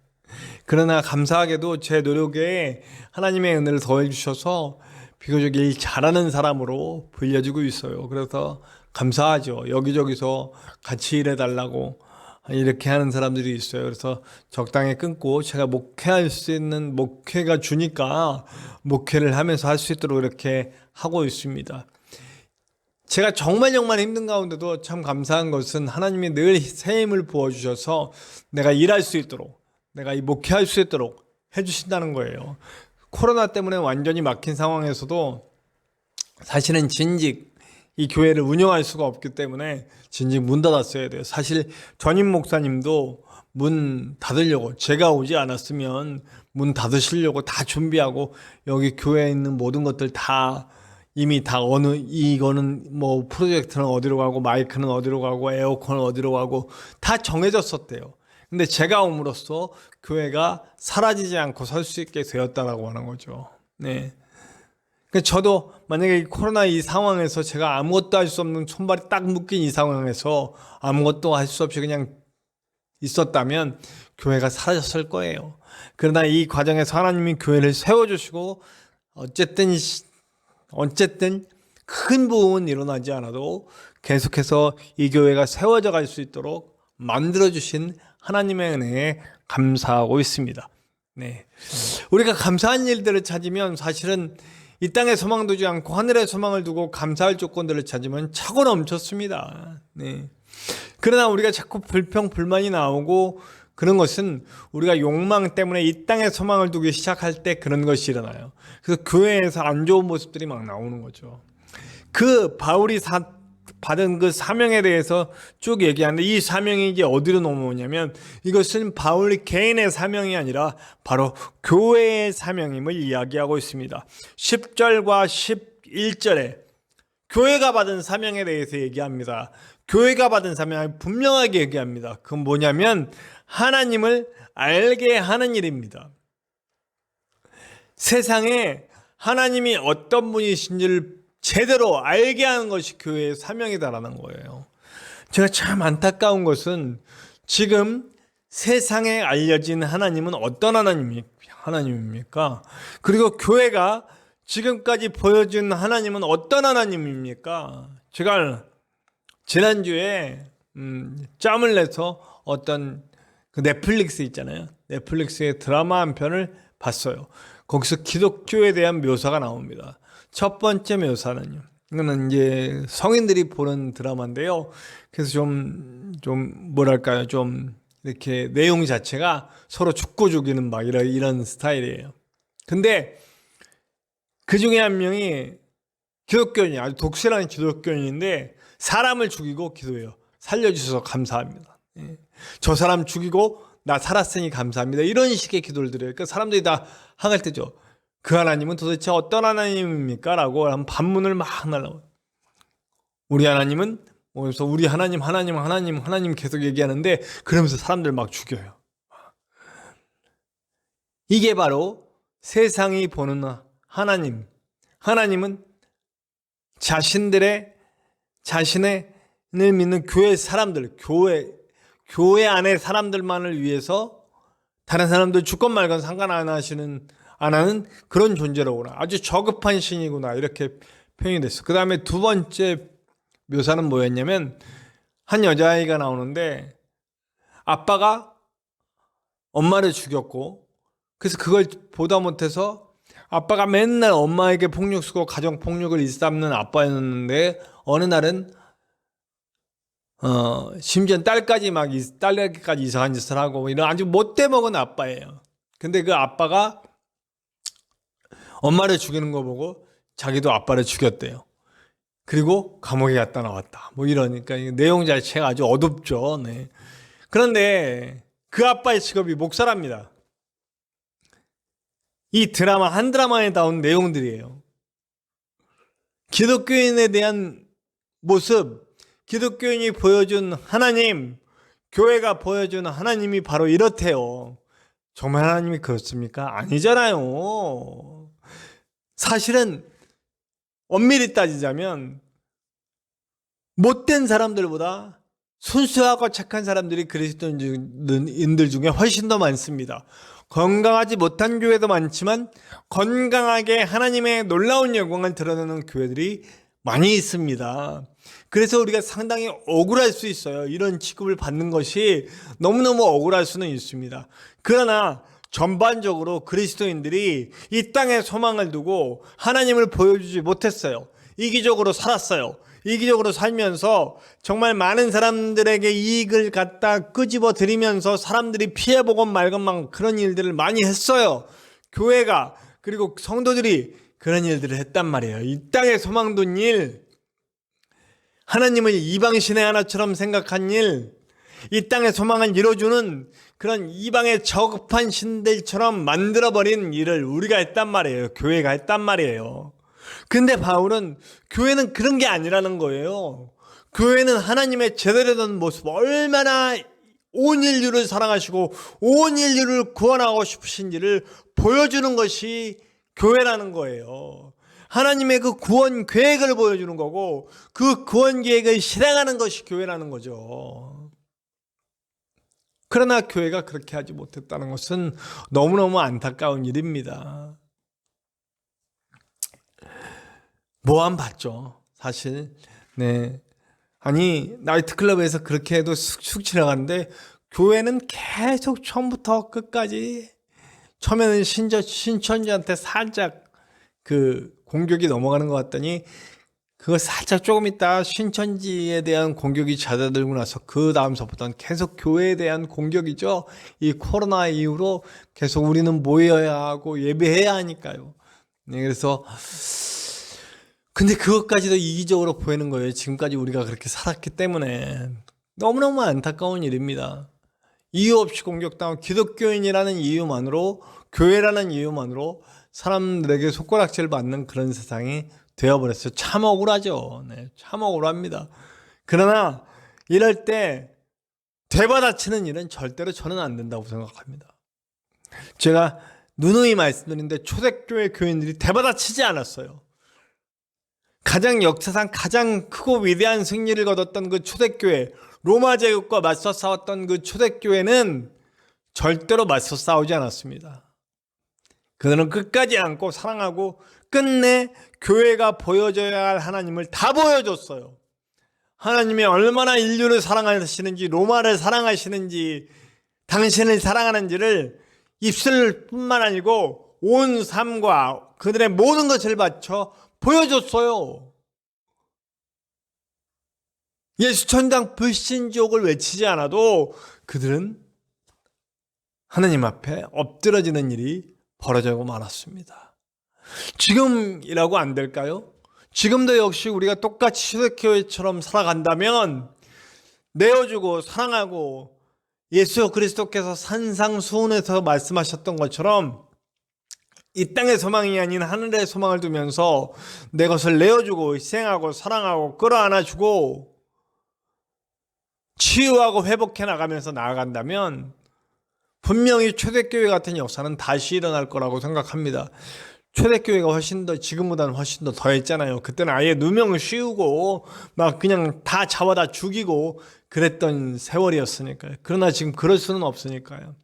그러나 감사하게도 제 노력에 하나님의 은혜를 더해주셔서 비교적 일 잘하는 사람으로 불려지고 있어요. 그래서 감사하죠. 여기저기서 같이 일해달라고 이렇게 하는 사람들이 있어요. 그래서 적당히 끊고 제가 목회할 수 있는 목회가 주니까 목회를 하면서 할 수 있도록 이렇게 하고 있습니다. 제가 정말 힘든 가운데도 참 감사한 것은 하나님이 늘 새 힘을 부어주셔서 내가 일할 수 있도록, 내가 이 목회할 수 있도록 해주신다는 거예요. 코로나 때문에 완전히 막힌 상황에서도 사실은 진직 이 교회를 운영할 수가 없기 때문에 진직 문 닫았어야 돼요. 사실 전임 목사님도 문 닫으려고, 제가 오지 않았으면 문 닫으시려고 다 준비하고 여기 교회에 있는 모든 것들 다 이미 다 이거는 뭐 프로젝트는 어디로 가고 마이크는 어디로 가고 에어컨은 어디로 가고 다 정해졌었대요. 근데 제가 옴으로써 교회가 사라지지 않고 설 수 있게 되었다라고 하는 거죠. 네. 그러니까 저도 만약에 코로나 이 상황에서 제가 아무것도 할 수 없는 손발이 딱 묶인 이 상황에서 아무것도 할 수 없이 그냥 있었다면 교회가 사라졌을 거예요. 그러나 이 과정에서 하나님이 교회를 세워주시고 어쨌든 큰 부흥은 일어나지 않아도 계속해서 이 교회가 세워져 갈 수 있도록 만들어주신 하나님의 은혜에 감사하고 있습니다. 네. 우리가 감사한 일들을 찾으면 사실은 이 땅에 소망 두지 않고 하늘에 소망을 두고 감사할 조건들을 찾으면 차고 넘쳤습니다. 네. 그러나 우리가 자꾸 불평, 불만이 나오고 그런 것은 우리가 욕망 때문에 이 땅에 소망을 두기 시작할 때 그런 것이 일어나요. 그래서 교회에서 안 좋은 모습들이 막 나오는 거죠. 그 바울이 받은 그 사명에 대해서 쭉 얘기하는데 이 사명이 이제 어디로 넘어오냐면 이것은 바울 개인의 사명이 아니라 바로 교회의 사명임을 이야기하고 있습니다. 10절과 11절에 교회가 받은 사명에 대해서 얘기합니다. 교회가 받은 사명을 분명하게 얘기합니다. 그건 뭐냐면 하나님을 알게 하는 일입니다. 세상에 하나님이 어떤 분이신지를 제대로 알게 하는 것이 교회의 사명이다라는 거예요. 제가 참 안타까운 것은 지금 세상에 알려진 하나님은 어떤 하나님입니까? 그리고 교회가 지금까지 보여준 하나님은 어떤 하나님입니까? 제가 지난주에 짬을 내서 어떤 그 넷플릭스 있잖아요. 넷플릭스의 드라마 한 편을 봤어요. 거기서 기독교에 대한 묘사가 나옵니다. 첫 번째 묘사는요. 이거는 이제 성인들이 보는 드라마인데요. 그래서 좀 뭐랄까요. 좀 이렇게 내용 자체가 서로 죽고 죽이는 막 이런 스타일이에요. 근데 그 중에 한 명이 기독교인이 아주 독실한 기독교인인데 사람을 죽이고 기도해요. 살려주셔서 감사합니다. 저 사람 죽이고 나 살았으니 감사합니다. 이런 식의 기도를 드려요. 그러니까 사람들이 다 항할 때죠. 그 하나님은 도대체 어떤 하나님입니까? 라고 한 반문을 막 날라와요. 우리 하나님은 그래서 우리 하나님 계속 얘기하는데 그러면서 사람들 막 죽여요. 이게 바로 세상이 보는 하나님. 하나님은 자신을 믿는 교회 사람들, 교회 안에 사람들만을 위해서 다른 사람들 죽건 말건 상관 안 하는 그런 존재로구나. 아주 저급한 신이구나. 이렇게 표현이 됐어. 그 다음에 두 번째 묘사는 뭐였냐면 한 여자아이가 나오는데 아빠가 엄마를 죽였고 그래서 그걸 보다 못해서 아빠가 맨날 엄마에게 폭력 쓰고 가정 폭력을 일삼는 아빠였는데 어느 날은 심지어 딸에게까지 이상한 짓을 하고 이런 아주 못돼 먹은 아빠예요. 근데 그 아빠가 엄마를 죽이는 거 보고 자기도 아빠를 죽였대요. 그리고 감옥에 갔다 나왔다. 뭐 이러니까 내용 자체가 아주 어둡죠. 네. 그런데 그 아빠의 직업이 목사랍니다. 이 한 드라마에 나온 내용들이에요. 기독교인에 대한 모습, 기독교인이 보여준 하나님, 교회가 보여준 하나님이 바로 이렇대요. 정말 하나님이 그렇습니까? 아니잖아요. 사실은 엄밀히 따지자면 못된 사람들보다 순수하고 착한 사람들이 그리스도인들 중에 훨씬 더 많습니다. 건강하지 못한 교회도 많지만 건강하게 하나님의 놀라운 영광을 드러내는 교회들이 많이 있습니다. 그래서 우리가 상당히 억울할 수 있어요. 이런 취급을 받는 것이 너무너무 억울할 수는 있습니다. 그러나 전반적으로 그리스도인들이 이 땅에 소망을 두고 하나님을 보여주지 못했어요. 이기적으로 살았어요. 이기적으로 살면서 정말 많은 사람들에게 이익을 갖다 끄집어 들이면서 사람들이 피해보건 말건만 그런 일들을 많이 했어요. 교회가 그리고 성도들이 그런 일들을 했단 말이에요. 이 땅에 소망 둔 일, 하나님을 이방신의 하나처럼 생각한 일, 이 땅의 소망을 이뤄주는 그런 이방의 저급한 신들처럼 만들어버린 일을 우리가 했단 말이에요. 교회가 했단 말이에요. 근데 바울은 교회는 그런 게 아니라는 거예요. 교회는 하나님의 제대로 된 모습, 얼마나 온 인류를 사랑하시고 온 인류를 구원하고 싶으신지를 보여주는 것이 교회라는 거예요. 하나님의 그 구원 계획을 보여주는 거고 그 구원 계획을 실행하는 것이 교회라는 거죠. 그러나 교회가 그렇게 하지 못했다는 것은 너무너무 안타까운 일입니다. 모함 받죠, 사실. 네. 아니, 나이트클럽에서 그렇게 해도 쑥쑥 지나가는데 교회는 계속 처음부터 끝까지 처음에는 신천지한테 살짝 그 공격이 넘어가는 것 같더니 그거 살짝 조금 있다 신천지에 대한 공격이 잦아들고 나서 그 다음서부터는 계속 교회에 대한 공격이죠. 이 코로나 이후로 계속 우리는 모여야 하고 예배해야 하니까요. 네, 그래서 근데 그것까지도 이기적으로 보이는 거예요. 지금까지 우리가 그렇게 살았기 때문에 너무너무 안타까운 일입니다. 이유 없이 공격당하고 기독교인이라는 이유만으로 교회라는 이유만으로 사람들에게 손가락질 받는 그런 세상이 되어버렸어요. 참 억울하죠. 네, 참 억울합니다. 그러나 이럴 때 되받아치는 일은 절대로 저는 안 된다고 생각합니다. 제가 누누이 말씀드리는데 초대교회 교인들이 되받아치지 않았어요. 가장 역사상 가장 크고 위대한 승리를 거뒀던 그 초대교회, 로마 제국과 맞서 싸웠던 그 초대교회는 절대로 맞서 싸우지 않았습니다. 그들은 끝까지 안고 사랑하고 끝내 교회가 보여줘야 할 하나님을 다 보여줬어요. 하나님이 얼마나 인류를 사랑하시는지, 로마를 사랑하시는지, 당신을 사랑하는지를 입술뿐만 아니고 온 삶과 그들의 모든 것을 바쳐 보여줬어요. 예수 천당 불신지옥을 외치지 않아도 그들은 하나님 앞에 엎드러지는 일이 벌어지고 말았습니다. 지금이라고 안 될까요? 지금도 역시 우리가 똑같이 초대교회처럼 살아간다면 내어주고 사랑하고 예수 그리스도께서 산상수훈에서 말씀하셨던 것처럼 이 땅의 소망이 아닌 하늘의 소망을 두면서 내 것을 내어주고 희생하고 사랑하고 끌어안아주고 치유하고 회복해 나가면서 나아간다면 분명히 초대교회 같은 역사는 다시 일어날 거라고 생각합니다. 초대교회가 훨씬 더 지금보다는 훨씬 더 했잖아요. 그때는 아예 누명을 씌우고 막 그냥 다 잡아다 죽이고 그랬던 세월이었으니까요. 그러나 지금 그럴 수는 없으니까요.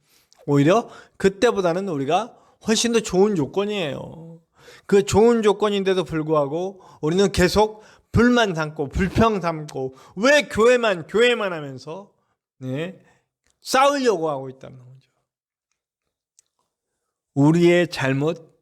오히려 그때보다는 우리가 훨씬 더 좋은 조건이에요. 그 좋은 조건인데도 불구하고 우리는 계속 불만 삼고 불평 삼고 왜 교회만 하면서 네, 싸우려고 하고 있다는 거죠. 우리의 잘못,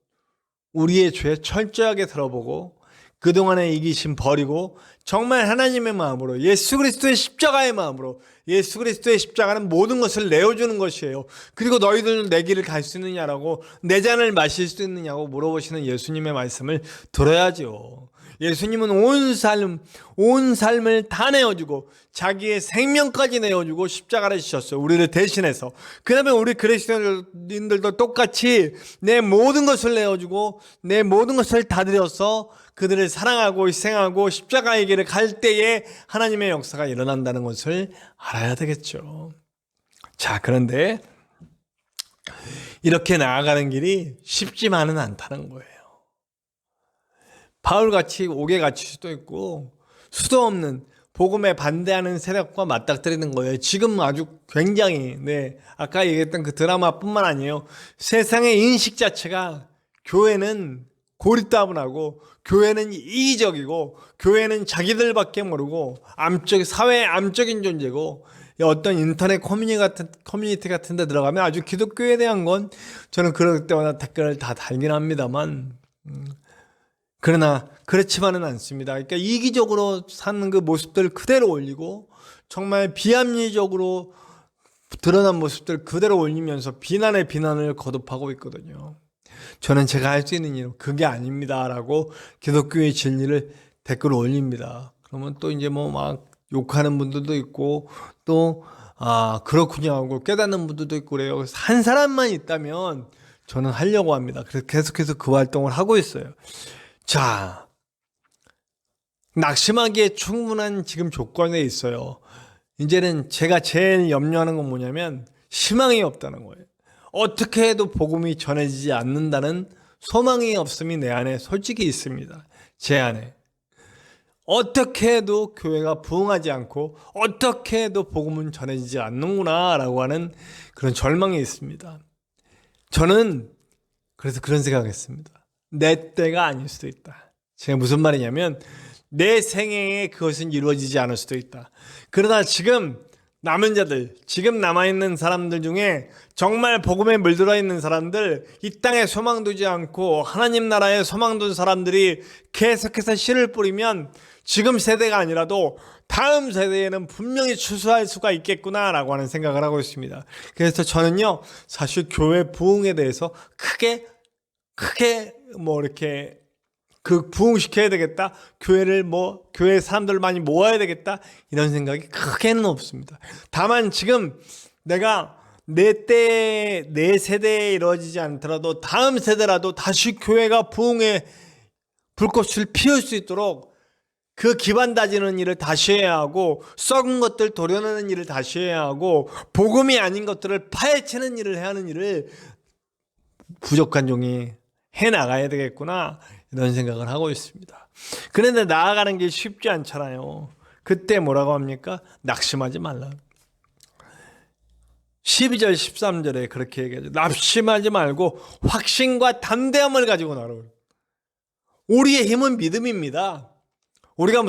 우리의 죄 철저하게 들어보고 그동안의 이기심 버리고 정말 하나님의 마음으로 예수 그리스도의 십자가의 마음으로 예수 그리스도의 십자가는 모든 것을 내어주는 것이에요. 그리고 너희들은 내 길을 갈 수 있느냐라고 내 잔을 마실 수 있느냐고 물어보시는 예수님의 말씀을 들어야죠. 예수님은 온 삶을 다 내어주고 자기의 생명까지 내어주고 십자가를 지셨어요. 우리를 대신해서. 그 다음에 우리 그리스도인들도 똑같이 내 모든 것을 내어주고 내 모든 것을 다 드려서 그들을 사랑하고 희생하고 십자가의 길을 갈 때에 하나님의 역사가 일어난다는 것을 알아야 되겠죠. 자, 그런데 이렇게 나아가는 길이 쉽지만은 않다는 거예요. 바울같이 옥에 갇힐 수도 있고 수도 없는 복음에 반대하는 세력과 맞닥뜨리는 거예요. 지금 아주 굉장히 아까 얘기했던 그 드라마뿐만 아니에요. 세상의 인식 자체가 교회는 고리따분하고 교회는 이기적이고 교회는 자기들밖에 모르고 사회의 암적인 존재고 어떤 인터넷 커뮤니티 같은 데 들어가면 아주 기독교에 대한 건 저는 그럴 때마다 댓글을 다 달긴 합니다만 그러나 그렇지만은 않습니다. 그러니까 이기적으로 사는 그 모습들 그대로 올리고 정말 비합리적으로 드러난 모습들 그대로 올리면서 비난의 비난을 거듭하고 있거든요. 저는 제가 할 수 있는 일은 그게 아닙니다라고 기독교의 진리를 댓글로 올립니다. 그러면 또 이제 뭐 막 욕하는 분들도 있고 또 그렇군요 하고 깨닫는 분들도 있고 그래요. 그래서 한 사람만 있다면 저는 하려고 합니다. 그래서 계속해서 그 활동을 하고 있어요. 자, 낙심하기에 충분한 지금 조건에 있어요. 이제는 제가 제일 염려하는 건 뭐냐면 희망이 없다는 거예요. 어떻게 해도 복음이 전해지지 않는다는 소망이 없음이 내 안에 솔직히 있습니다. 제 안에. 어떻게 해도 교회가 부흥하지 않고 어떻게 해도 복음은 전해지지 않는구나 라고 하는 그런 절망이 있습니다. 저는 그래서 그런 생각했습니다. 내 때가 아닐 수도 있다. 제가 무슨 말이냐면 내 생애에 그것은 이루어지지 않을 수도 있다. 그러나 지금 남은 자들, 지금 남아있는 사람들 중에 정말 복음에 물들어 있는 사람들, 이 땅에 소망 두지 않고 하나님 나라에 소망 둔 사람들이 계속해서 씨를 뿌리면 지금 세대가 아니라도 다음 세대에는 분명히 추수할 수가 있겠구나라고 하는 생각을 하고 있습니다. 그래서 저는요, 사실 교회 부흥에 대해서 크게 이렇게 그 부흥시켜야 되겠다. 교회 사람들을 많이 모아야 되겠다. 이런 생각이 크게는 없습니다. 다만 지금 내가 내 세대에 이루어지지 않더라도 다음 세대라도 다시 교회가 부흥의 불꽃을 피울 수 있도록 그 기반 다지는 일을 다시 해야 하고 썩은 것들 도려내는 일을 다시 해야 하고 복음이 아닌 것들을 파헤치는 일을 해야 하는 일을 부족한 종이 해나가야 되겠구나 이런 생각을 하고 있습니다. 그런데 나아가는 게 쉽지 않잖아요. 그때 뭐라고 합니까? 낙심하지 말라. 12절 13절에 그렇게 얘기하죠. 낙심하지 말고 확신과 담대함을 가지고 나아가라. 우리의 힘은 믿음입니다. 우리가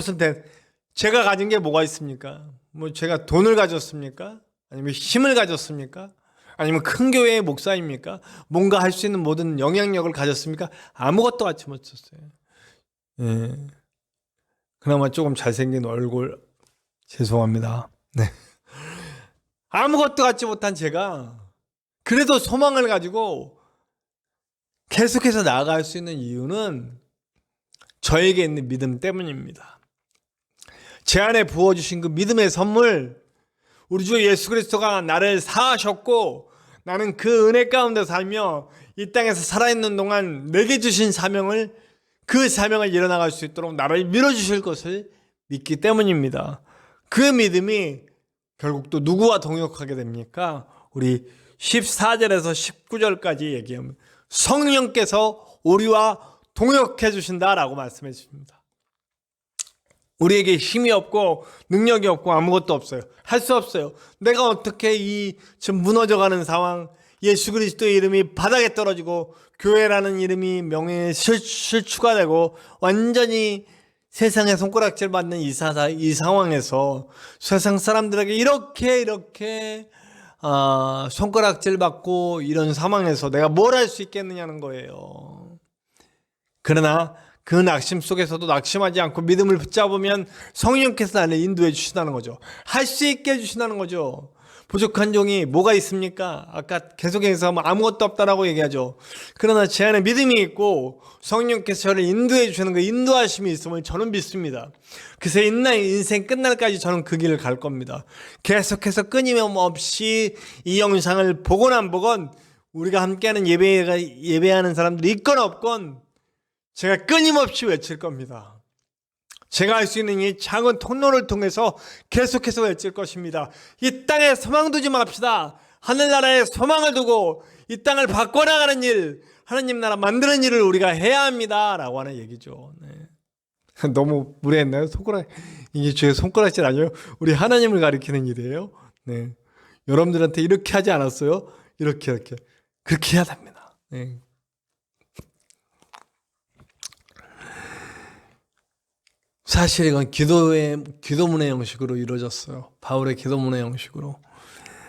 제가 가진 게 뭐가 있습니까? 뭐 제가 돈을 가졌습니까? 아니면 힘을 가졌습니까? 아니면 큰 교회의 목사입니까? 뭔가 할 수 있는 모든 영향력을 가졌습니까? 아무것도 갖지 못했어요. 예. 그나마 조금 잘생긴 얼굴 죄송합니다. 네. 아무것도 갖지 못한 제가 그래도 소망을 가지고 계속해서 나아갈 수 있는 이유는 저에게 있는 믿음 때문입니다. 제 안에 부어주신 그 믿음의 선물, 우리 주 예수 그리스도가 나를 사하셨고 나는 그 은혜 가운데 살며 이 땅에서 살아있는 동안 내게 주신 그 사명을 이뤄나갈 수 있도록 나를 밀어주실 것을 믿기 때문입니다. 그 믿음이 결국 또 누구와 동역하게 됩니까? 우리 14절에서 19절까지 얘기하면 성령께서 우리와 동역해 주신다라고 말씀해 주십니다. 우리에게 힘이 없고 능력이 없고 아무것도 없어요. 할 수 없어요. 내가 어떻게 이 지금 무너져가는 상황, 예수 그리스도의 이름이 바닥에 떨어지고 교회라는 이름이 명예의 실추가 되고 완전히 세상에 손가락질 받는 이 상황에서 세상 사람들에게 이렇게 손가락질 받고 이런 상황에서 내가 뭘 할 수 있겠느냐는 거예요. 그러나 그 낙심 속에서도 낙심하지 않고 믿음을 붙잡으면 성령께서 나를 인도해 주신다는 거죠. 할 수 있게 해주신다는 거죠. 부족한 종이 뭐가 있습니까? 아까 계속해서 아무것도 없다라고 얘기하죠. 그러나 제 안에 믿음이 있고 성령께서 저를 인도해 주시는 그 인도하심이 있음을 저는 믿습니다. 그래서 인생 끝날까지 저는 그 길을 갈 겁니다. 계속해서 끊임없이 이 영상을 보건 안 보건 우리가 함께하는 예배하는 사람들이 있건 없건 제가 끊임없이 외칠 겁니다. 제가 할 수 있는 이 작은 통로를 통해서 계속해서 외칠 것입니다. 이 땅에 소망 두지 맙시다. 하늘나라에 소망을 두고 이 땅을 바꿔나가는 일, 하나님 나라 만드는 일을 우리가 해야 합니다. 라고 하는 얘기죠. 네. 너무 무례했나요? 손가락, 이게 제 손가락질 아니에요? 우리 하나님을 가리키는 일이에요. 네. 여러분들한테 이렇게 하지 않았어요? 이렇게. 그렇게 해야 됩니다. 네. 사실 이건 기도문의 형식으로 이루어졌어요. 바울의 기도문의 형식으로.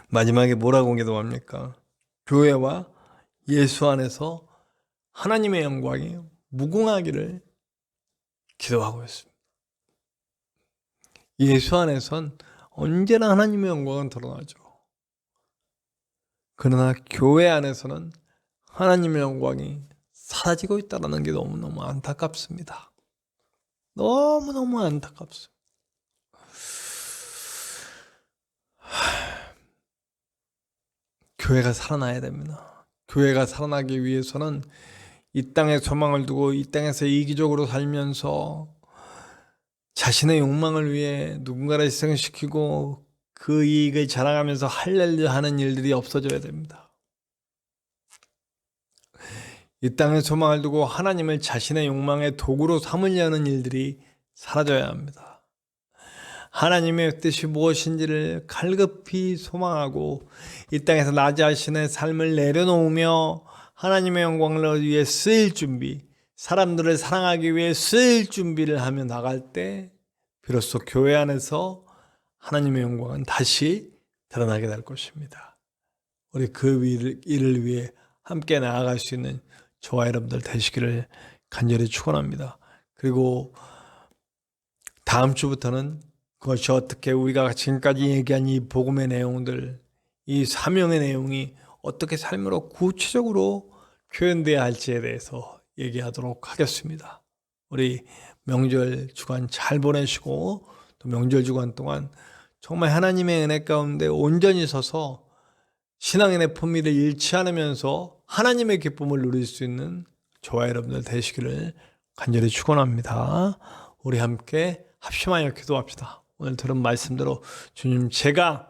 마지막에 뭐라고 기도합니까? 교회와 예수 안에서 하나님의 영광이 무궁하기를 기도하고 있습니다. 예수 안에선 언제나 하나님의 영광은 드러나죠. 그러나 교회 안에서는 하나님의 영광이 사라지고 있다는 게 너무너무 안타깝습니다. 너무너무 안타깝습니다. 교회가 살아나야 됩니다. 교회가 살아나기 위해서는 이 땅에 소망을 두고 이 땅에서 이기적으로 살면서 자신의 욕망을 위해 누군가를 희생시키고 그 이익을 자랑하면서 할렐루야 하는 일들이 없어져야 됩니다. 이 땅에 소망을 두고 하나님을 자신의 욕망의 도구로 삼으려는 일들이 사라져야 합니다. 하나님의 뜻이 무엇인지를 갈급히 소망하고 이 땅에서 나 자신의 삶을 내려놓으며 하나님의 영광을 위해 쓰일 준비, 사람들을 사랑하기 위해 쓰일 준비를 하며 나갈 때 비로소 교회 안에서 하나님의 영광은 다시 드러나게 될 것입니다. 우리 그 일을 위해 함께 나아갈 수 있는 저와 여러분들 되시기를 간절히 축원합니다. 그리고 다음 주부터는 그것이 어떻게 우리가 지금까지 얘기한 이 복음의 내용들, 이 사명의 내용이 어떻게 삶으로 구체적으로 표현돼야 할지에 대해서 얘기하도록 하겠습니다. 우리 명절 주간 잘 보내시고 또 명절 주간 동안 정말 하나님의 은혜 가운데 온전히 서서 신앙인의 품위를 잃지 않으면서 하나님의 기쁨을 누릴 수 있는 저와 여러분들 되시기를 간절히 축원합니다. 우리 함께 합심하여 기도합시다. 오늘 들은 말씀대로 주님, 제가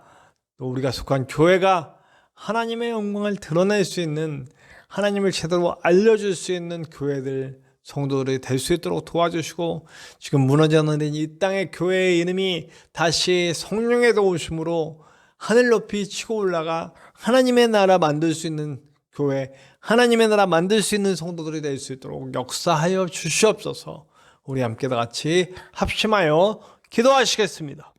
또 우리가 속한 교회가 하나님의 영광을 드러낼 수 있는, 하나님을 제대로 알려줄 수 있는 교회들, 성도들이 될 수 있도록 도와주시고, 지금 무너져내는 이 땅의 교회의 이름이 다시 성령의 도우심으로 하늘 높이 치고 올라가 하나님의 나라 만들 수 있는 교회, 하나님의 나라 만들 수 있는 성도들이 될 수 있도록 역사하여 주시옵소서. 우리 함께 다 같이 합심하여 기도하시겠습니다.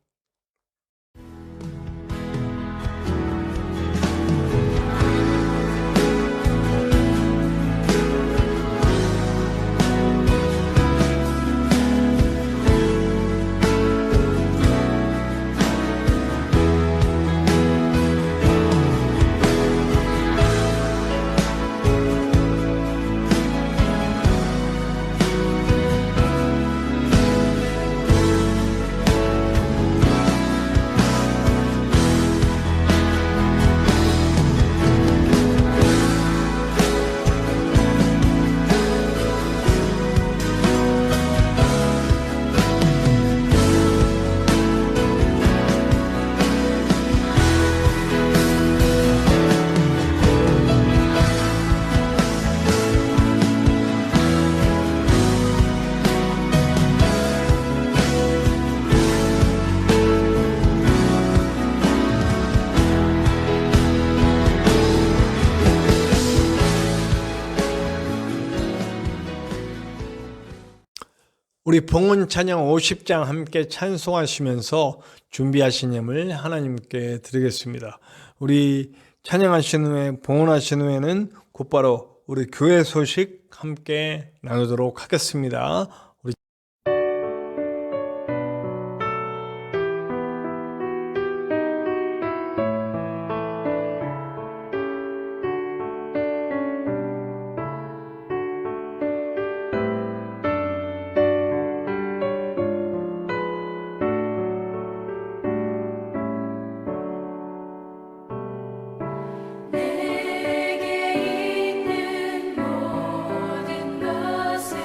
우리 봉헌 찬양 50장 함께 찬송하시면서 준비하신 예물 하나님께 드리겠습니다. 우리 찬양하신 후에, 봉헌하신 후에는 곧바로 우리 교회 소식 함께 나누도록 하겠습니다. 우리 내게 있는 모든 것을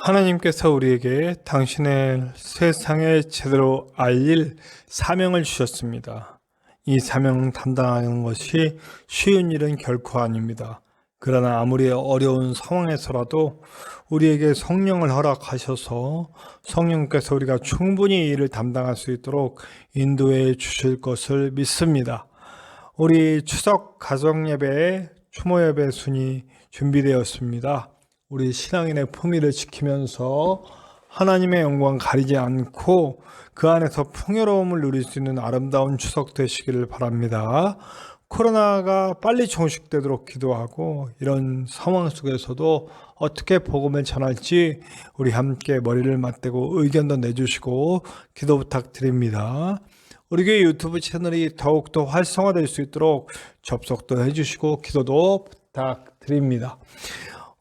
하나님께서 우리에게 당신의 세상에 제대로 알릴 사명을 주셨습니다. 이 사명 담당하는 것이 쉬운 일은 결코 아닙니다. 그러나 아무리 어려운 상황에서라도 우리에게 성령을 허락하셔서 성령께서 우리가 충분히 이 일을 담당할 수 있도록 인도해 주실 것을 믿습니다. 우리 추석 가정예배에 추모예배 순이 준비되었습니다. 우리 신앙인의 품위를 지키면서 하나님의 영광 가리지 않고 그 안에서 풍요로움을 누릴 수 있는 아름다운 추석 되시기를 바랍니다. 코로나가 빨리 종식되도록 기도하고 이런 상황 속에서도 어떻게 복음을 전할지 우리 함께 머리를 맞대고 의견도 내주시고 기도 부탁드립니다. 우리 교회 유튜브 채널이 더욱더 활성화될 수 있도록 접속도 해주시고 기도도 부탁드립니다.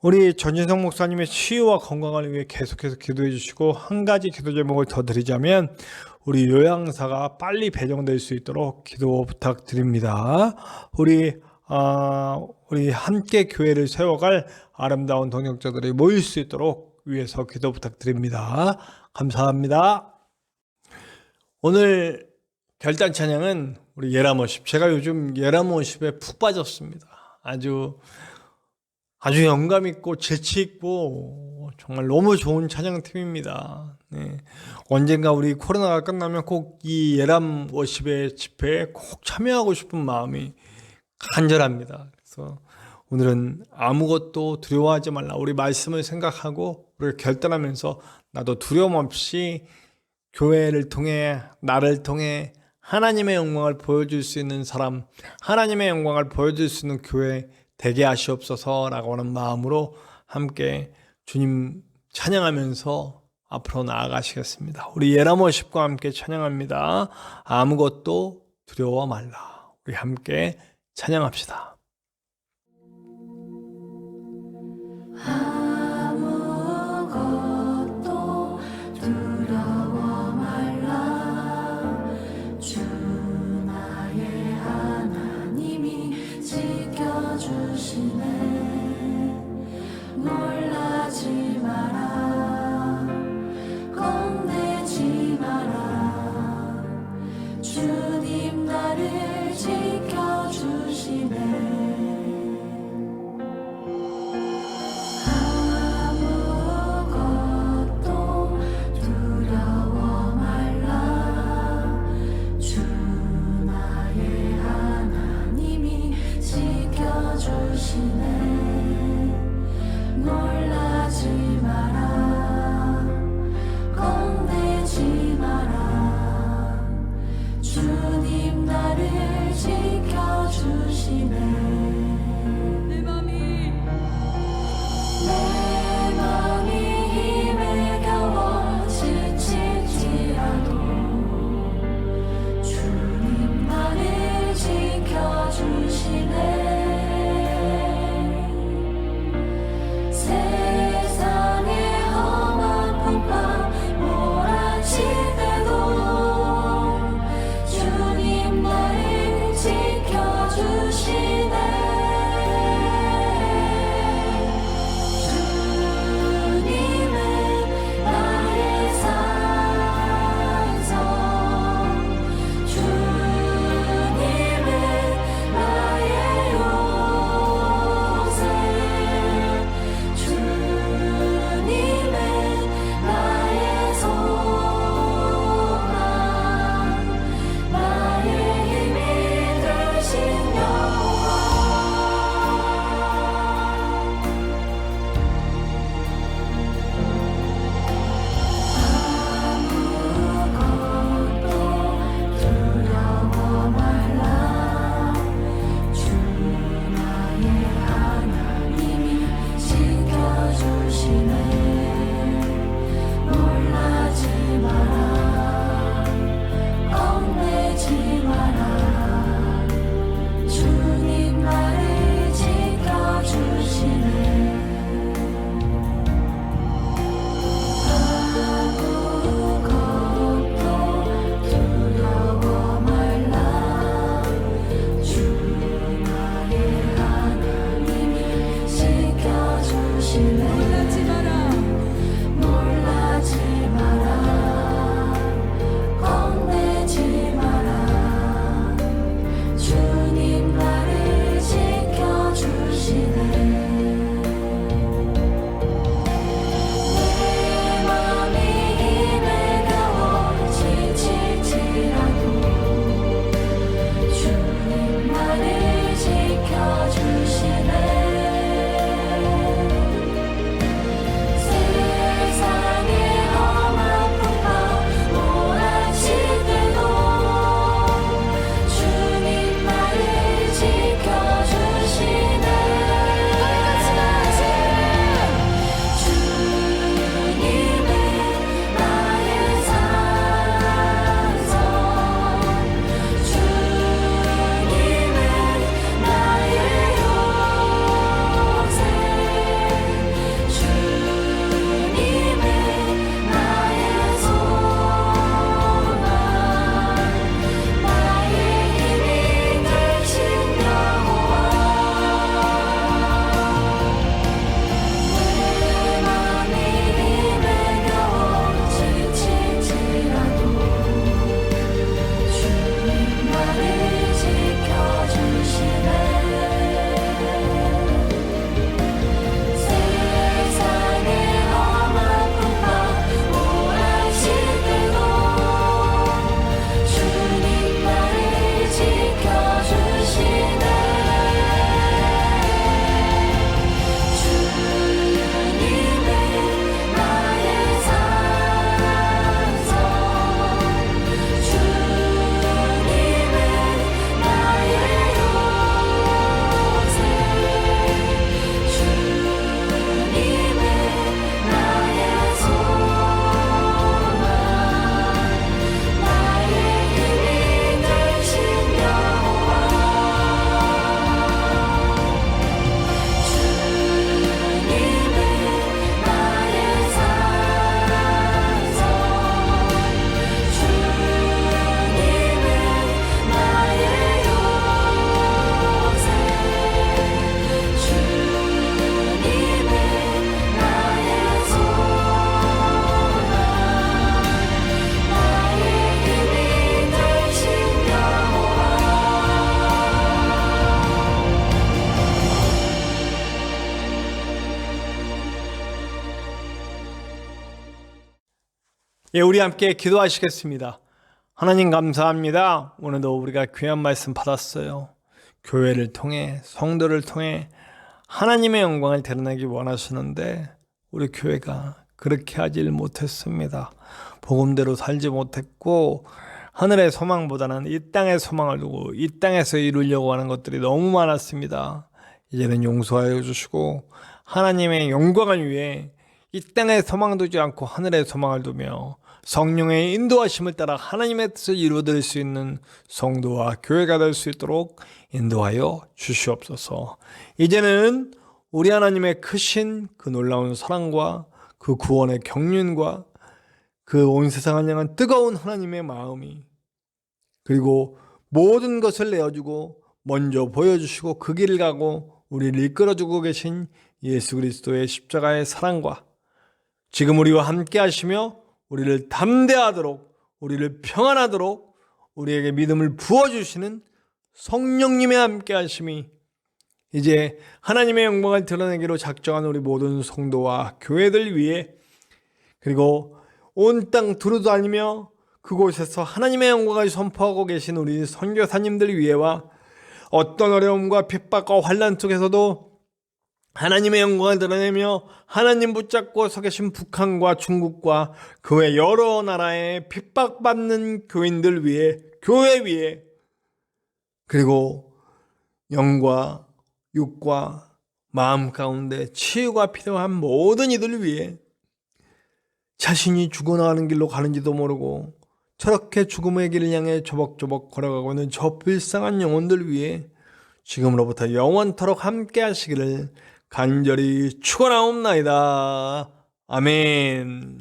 우리 전진성 목사님의 치유와 건강을 위해 계속해서 기도해 주시고 한 가지 기도 제목을 더 드리자면 우리 요양사가 빨리 배정될 수 있도록 기도 부탁드립니다. 우리 함께 교회를 세워갈 아름다운 동역자들이 모일 수 있도록 위해서 기도 부탁드립니다. 감사합니다. 오늘 결단 찬양은 우리 예람워십. 제가 요즘 예람워십에 푹 빠졌습니다. 아주 영감 있고 재치 있고 정말 너무 좋은 찬양팀입니다. 네. 언젠가 우리 코로나가 끝나면 꼭 이 예람 워십의 집회에 꼭 참여하고 싶은 마음이 간절합니다. 그래서 오늘은 아무것도 두려워하지 말라. 우리 말씀을 생각하고 우리가 결단하면서 나도 두려움 없이 교회를 통해 나를 통해 하나님의 영광을 보여줄 수 있는 사람, 하나님의 영광을 보여줄 수 있는 교회 되게 하시옵소서라고 하는 마음으로 함께 주님 찬양하면서 앞으로 나아가시겠습니다. 우리 예람워십과 함께 찬양합니다. 아무것도 두려워 말라. 우리 함께 찬양합시다. 아무것도 두려워 말라. 주 나의 하나님이 지켜주시네. 놀라지 마라. 겁내지 마라. 주님 나를 지켜주시네. 아무것도 두려워 말라. 주 나의 하나님이 지켜주시네. 놀라지 마라. 겁내지 마라. 주님 나를 지켜주시네. 내 맘이 힘에 겨워 지칠지라도 주님 나를 지켜주시네. 예, 우리 함께 기도하시겠습니다. 하나님 감사합니다. 오늘도 우리가 귀한 말씀 받았어요. 교회를 통해, 성도를 통해 하나님의 영광을 드러내기 원하시는데 우리 교회가 그렇게 하질 못했습니다. 복음대로 살지 못했고 하늘의 소망보다는 이 땅의 소망을 두고 이 땅에서 이루려고 하는 것들이 너무 많았습니다. 이제는 용서하여 주시고 하나님의 영광을 위해 이 땅에 소망 두지 않고 하늘의 소망을 두며 성령의 인도하심을 따라 하나님의 뜻을 이루어드릴 수 있는 성도와 교회가 될 수 있도록 인도하여 주시옵소서. 이제는 우리 하나님의 크신 그 놀라운 사랑과 그 구원의 경륜과 그 온 세상을 향한 뜨거운 하나님의 마음이 그리고 모든 것을 내어주고 먼저 보여주시고 그 길을 가고 우리를 이끌어주고 계신 예수 그리스도의 십자가의 사랑과 지금 우리와 함께 하시며 우리를 담대하도록 우리를 평안하도록 우리에게 믿음을 부어주시는 성령님의 함께 하심이 이제 하나님의 영광을 드러내기로 작정한 우리 모든 성도와 교회들 위해 그리고 온 땅 두루다니며 그곳에서 하나님의 영광을 선포하고 계신 우리 선교사님들 위해와 어떤 어려움과 핍박과 환난 속에서도 하나님의 영광을 드러내며 하나님 붙잡고 서 계신 북한과 중국과 그 외 여러 나라의 핍박받는 교인들 위해 교회 위에 그리고 영과 육과 마음 가운데 치유가 필요한 모든 이들 위해 자신이 죽어나가는 길로 가는지도 모르고 저렇게 죽음의 길을 향해 조벅조벅 걸어가고 있는 저 불쌍한 영혼들 위해 지금으로부터 영원토록 함께 하시기를 간절히 축원하옵나이다. 아멘.